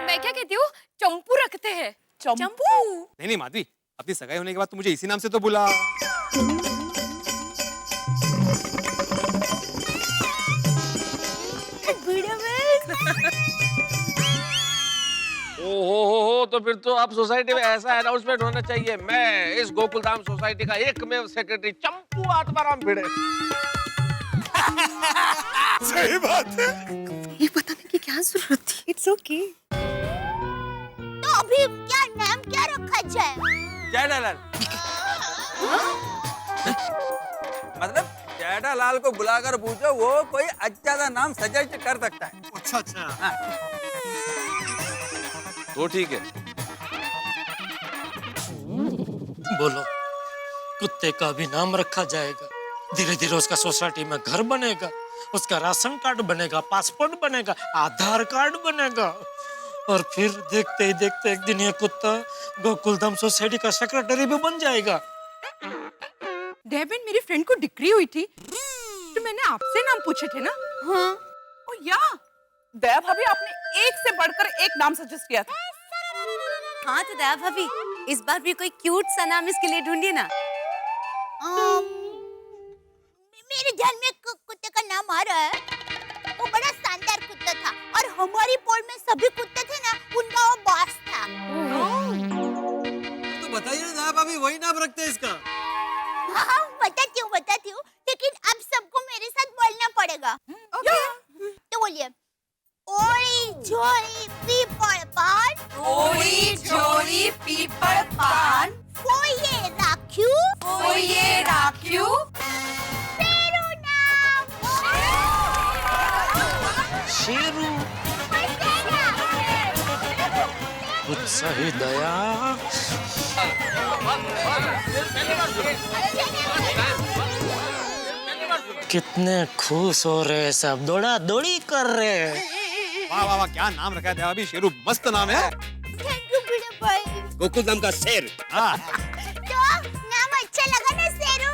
मैं क्या कहती हूँ, चंपू रखते हैं। चंपू? नहीं माधवी, अपनी सगाई होने के बाद तू मुझे इसी नाम से तो बुला। ओहो, तो फिर तो अब सोसाइटी में ऐसा अनाउंसमेंट होना चाहिए, मैं इस गोकुलधाम सोसाइटी का एकमेव सेक्रेटरी चंपू आत्माराम भिड़े सही बात है। ये बताने की क्या जरूरत थी? It's okay. तो अभी क्या नाम क्या रखा जाए? जेठालाल। मतलब जेठालाल को बुलाकर पूछो, वो कोई अच्छा सा नाम सजेस्ट कर सकता है। अच्छा अच्छा। हाँ। तो ठीक है। बोलो, कुत्ते का भी नाम रखा जाएगा। धीरे धीरे उसका सोसाइटी में घर बनेगा, उसका राशन कार्ड बनेगा, पासपोर्ट बनेगा, आधार कार्ड बनेगा, और फिर देखते ही देखते एक दिन ये कुत्ता गोकुलधाम सोसाइटी का सेक्रेटरी भी बन जाएगा। डेविड, मेरी फ्रेंड को डिग्री हुई थी तो मैंने आपसे नाम पूछे थे ना। हाँ। ओ या, दया भाभी आपने एक से बढ़कर एक नाम सजेस्ट किया था। हाँ तो दया भाभी, इस बार भी कोई क्यूट सा नाम इसके लिए ढूंढिए ना। मेरे ध्यान में एक कुत्ते का नाम आ रहा है। वो बड़ा शानदार कुत्ता था और हमारी पोल में सभी कुत्ते थे ना, उनका वो बॉस था। तो बताइए ना दया भाभी, वही नाम रखते हैं इसका। हाँ, बताती हूँ, लेकिन अब सबको मेरे साथ बोलना पड़ेगा। तो बोलिए, ओड़ी झोड़ी पीपल पान, ओड़ी झोड़ी पीपल पान, फोये राख्यू, फोये राख्यू, शेरू नाम, शेरू, कुछ सही दया। कितने खुश हो रहे हैं सब, दौड़ा दौड़ी कर रहे हैं। वाह वाह वाह, क्या नाम रखा है दया भाभी, शेरू मस्त नाम है। थैंक यू बड़े भाई। गोकुलधाम का शेर। हाँ। तो नाम अच्छा लगा ना शेरू?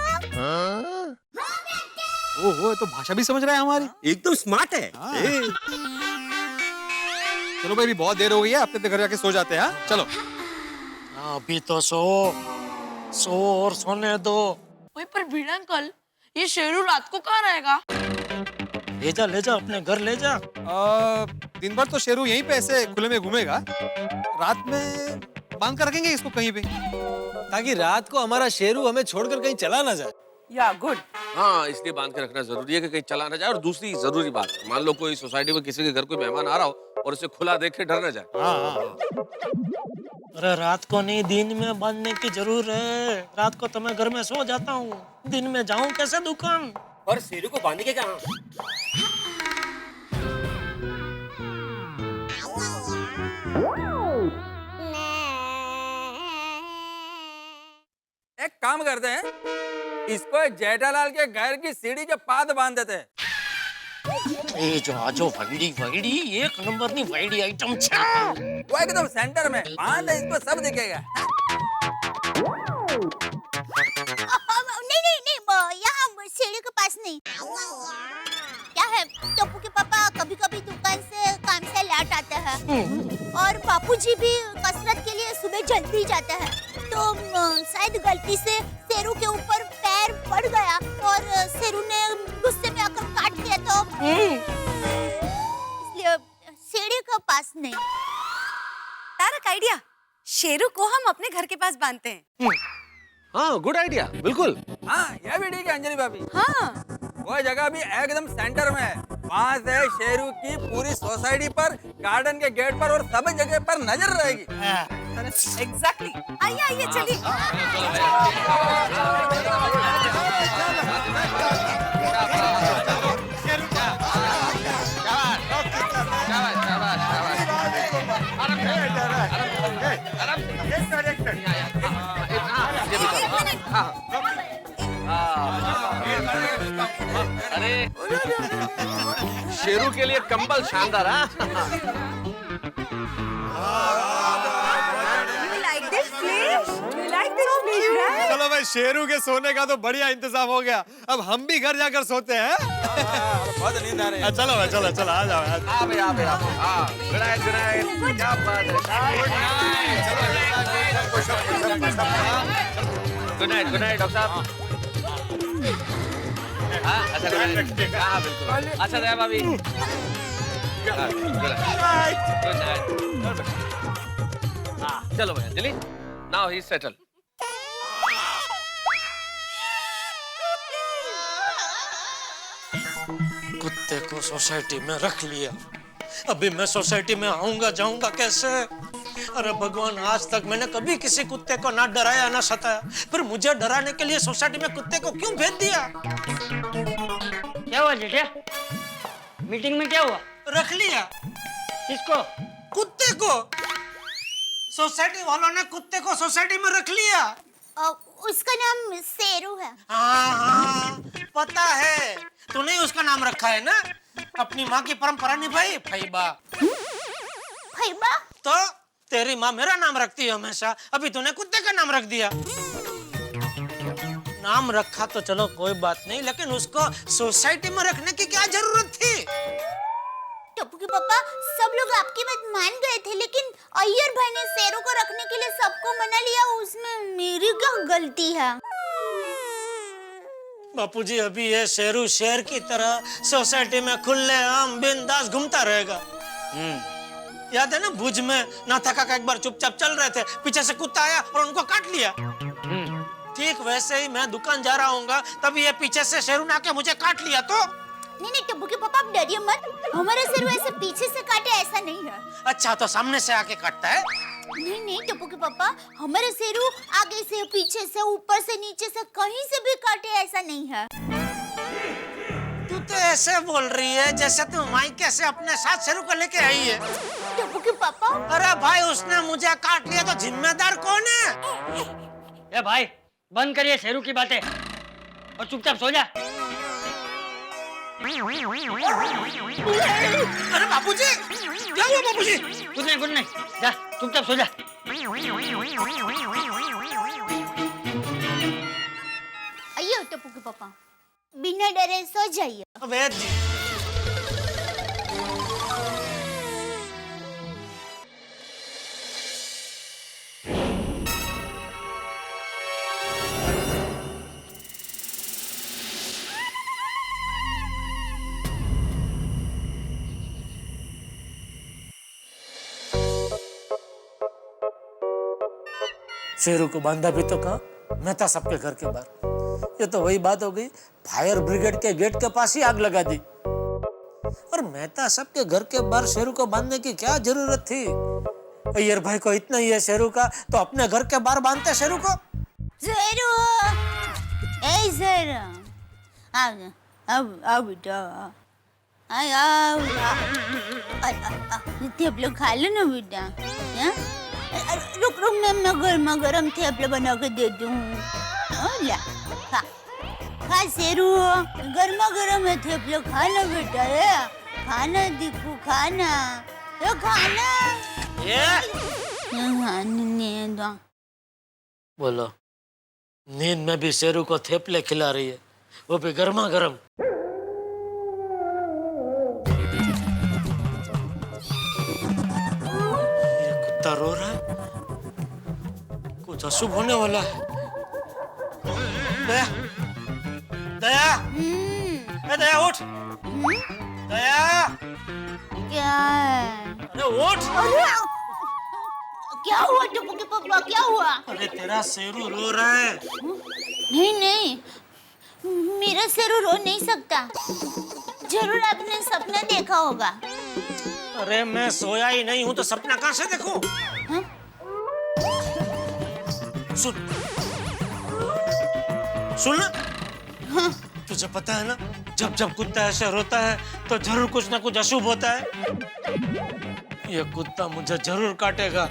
ओहो, तो भाषा भी समझ रहा है हमारी। एकदम स्मार्ट है। चलो भाई, भी बहुत देर हो गई है, अपने घर जाके सो जाते हैं। हाँ? चलो। अभी तो सो और सोने दो। वही पर भिड़ा अंकल, ये शेरू रात को कहाँ रहेगा? ले जा अपने घर ले जा। दिन भर तो शेरू यहीं पे ऐसे खुले में घूमेगा, रात में बांध कर रखेंगे इसको कहीं पे, ताकि रात को हमारा शेरू हमें छोड़कर कहीं चला ना जाए। या गुड। हाँ, इसलिए बांध के रखना जरूरी है कि कहीं चला ना जाए। और दूसरी जरूरी बात, मान लो कोई सोसाइटी में किसी के घर कोई मेहमान आ रहा हो और उसे खुला देख के डर ना जाए। अरे रात को नहीं, दिन में बांधने की जरूरत है। रात को तो मैं घर में सो जाता हूँ, दिन में जाऊँ कैसे दुकान? और शेरू को बांधने के कहाँ? एक काम करते हैं, इसको जेठालाल के घर की सीढ़ी के पाद बांध देते हैं। ए जो आजो वैडी एक नंबर नी वैडी आइटम छा। वो एकदम सेंटर में बांध, इसको सब दिखेगा। नहीं, यहाँ सीढ़ी के पास नहीं। क्या है, टप्पू के पापा कभी-कभी दुकान से काम से लौट आते हैं और बापूजी भी कसरत के लिए सुबह जल्दी जाते हैं, तो शायद गलती से शेरू के ऊपर पैर पड़ गया और शेरू ने गुस्से में आकर काट दिया, तो इसलिए सीढ़ी के पास नहीं। तारक आइडिया, शेरू को हम अपने घर के पास बांधते हैं। हाँ, गुड आइडिया, बिल्कुल। हाँ, ये भी ठीक है अंजलि भाभी। हाँ, वो जगह भी एकदम सेंटर में है। वहाँ से शेरू की पूरी सोसाइटी पर, गार्डन के गेट पर और सब जगह पर नजर रहेगी। एग्जैक्टली। आइए चलिए। अरे शेरू के लिए कंबल शानदार। चलो भाई, शेरू के सोने का तो बढ़िया इंतजाम हो गया। अब हम भी घर जाकर सोते हैं। बहुत नींद आ रही है। चलो भाई, चलो आ जाओ। Good night. क्या बात है। गुड नाइट डॉक्टर साहब। अच्छा बिल्कुल। अच्छा दया भाभी। Good night. चलो भाई अंजलि, नाउ ही सेटल। कुत्ते को सोसाइटी में रख लिया, अभी मैं सोसाइटी में आऊंगा जाऊंगा कैसे? अरे भगवान, आज तक मैंने कभी किसी कुत्ते को ना डराया ना सताया, फिर मुझे डराने के लिए सोसाइटी में कुत्ते को क्यों भेज दिया? क्या हुआ जेठा? मीटिंग में क्या हुआ? रख लिया। किसको? कुत्ते को। सोसाइटी वालों ने कुत्ते को सोसाइटी में रख लिया। उसका नाम शेरू है। हाँ, पता है। तूने उसका नाम रखा है ना? अपनी माँ की परंपरा निभाई, फैबा। फैबा? तो तेरी माँ मेरा नाम रखती है हमेशा, अभी तूने कुत्ते का नाम रख दिया। नाम रखा तो चलो कोई बात नहीं, लेकिन उसको सोसाइटी में रखने की क्या जरूरत थी? टप्पू के पापा, सब लोग आपकी बात मान गए थे, लेकिन अय्यर भाई ने शेरों को रखने के लिए सबको मना लिया, उसमें मेरी क्या गलती है? बापूजी, अभी ये शेरू शेर की तरह सोसाइटी में खुलेआम बिंदास घूमता रहेगा। याद है ना, भुज में नाथा काका एक बार चुपचाप चल रहे थे, पीछे से कुत्ता आया और उनको काट लिया। ठीक वैसे ही मैं दुकान जा रहा हूँगा, तभी ये पीछे से शेरू ने आके मुझे काट लिया तो? नहीं टप्पू के पापा, आप डरिए मत, हमारा शेरू ऐसे पीछे से काटे ऐसा नहीं है। अच्छा, तो सामने से आके काटता है? नहीं टप्पू के पापा, हमारा शेरू आगे से, पीछे से, ऊपर से, नीचे से, कहीं से भी काटे ऐसा नहीं है। तू तो ऐसे बोल रही है जैसे तू मायके से अपने साथ शेरू को लेके आई है। टप्पू के पापा, अरे भाई, उसने मुझे काट लिया तो जिम्मेदार कौन है? ए भाई, बंद करिए शेरू की बातें और चुपचाप सो जा। अरे बापूजी, क्या हुआ बापूजी? कुछ नहीं, जा चुपचाप सो जा। आइए टप्पू के पापा, बिना डरे सो जाइए। अबे शेरू को बांधा भी तो कहा, मैं था सबके घर के बाहर। ये तो वही बात हो गई, फायर ब्रिगेड के गेट के पास ही आग लगा दी। और मेहता सबके घर के बाहर शेरू को बांधने की क्या जरूरत थी? अय्यर भाई को इतना ही है शेरू का, तो अपने घर के बाहर बांधते शेरू को। शेरू, ए शेरू, आओ बेटा, आओ, थेपले खा लो ना बेटा। रुक मैं गर्मा गर्म थेपले बना के दे दूँ। ला, खा शेरू, गर्मा गर्म है थेपले, खाना बेटा, खाना दीपू, खाना, तो खाना। बोलो, नींद में भी शेरू को थेपले खिला रही है, वो भी गर्मा गर्म। ये कुत्ता रो रहा है, कुछ अशुभ होने वाला है। दया, दया, दया उठ, दया। क्या है? अरे उठ। क्या हुआ टप्पू के पापा, क्या हुआ? अरे तेरा शेरू रो रहा है। नहीं, मेरा शेरू रो नहीं सकता, जरूर आपने सपना देखा होगा। अरे मैं सोया ही नहीं हूँ तो सपना कहाँ से देखूं? सुन ना, हाँ। तुझे पता है ना, जब जब कुत्ता ऐसे रोता है तो जरूर कुछ ना कुछ अशुभ होता है। ये कुत्ता मुझे जरूर काटेगा।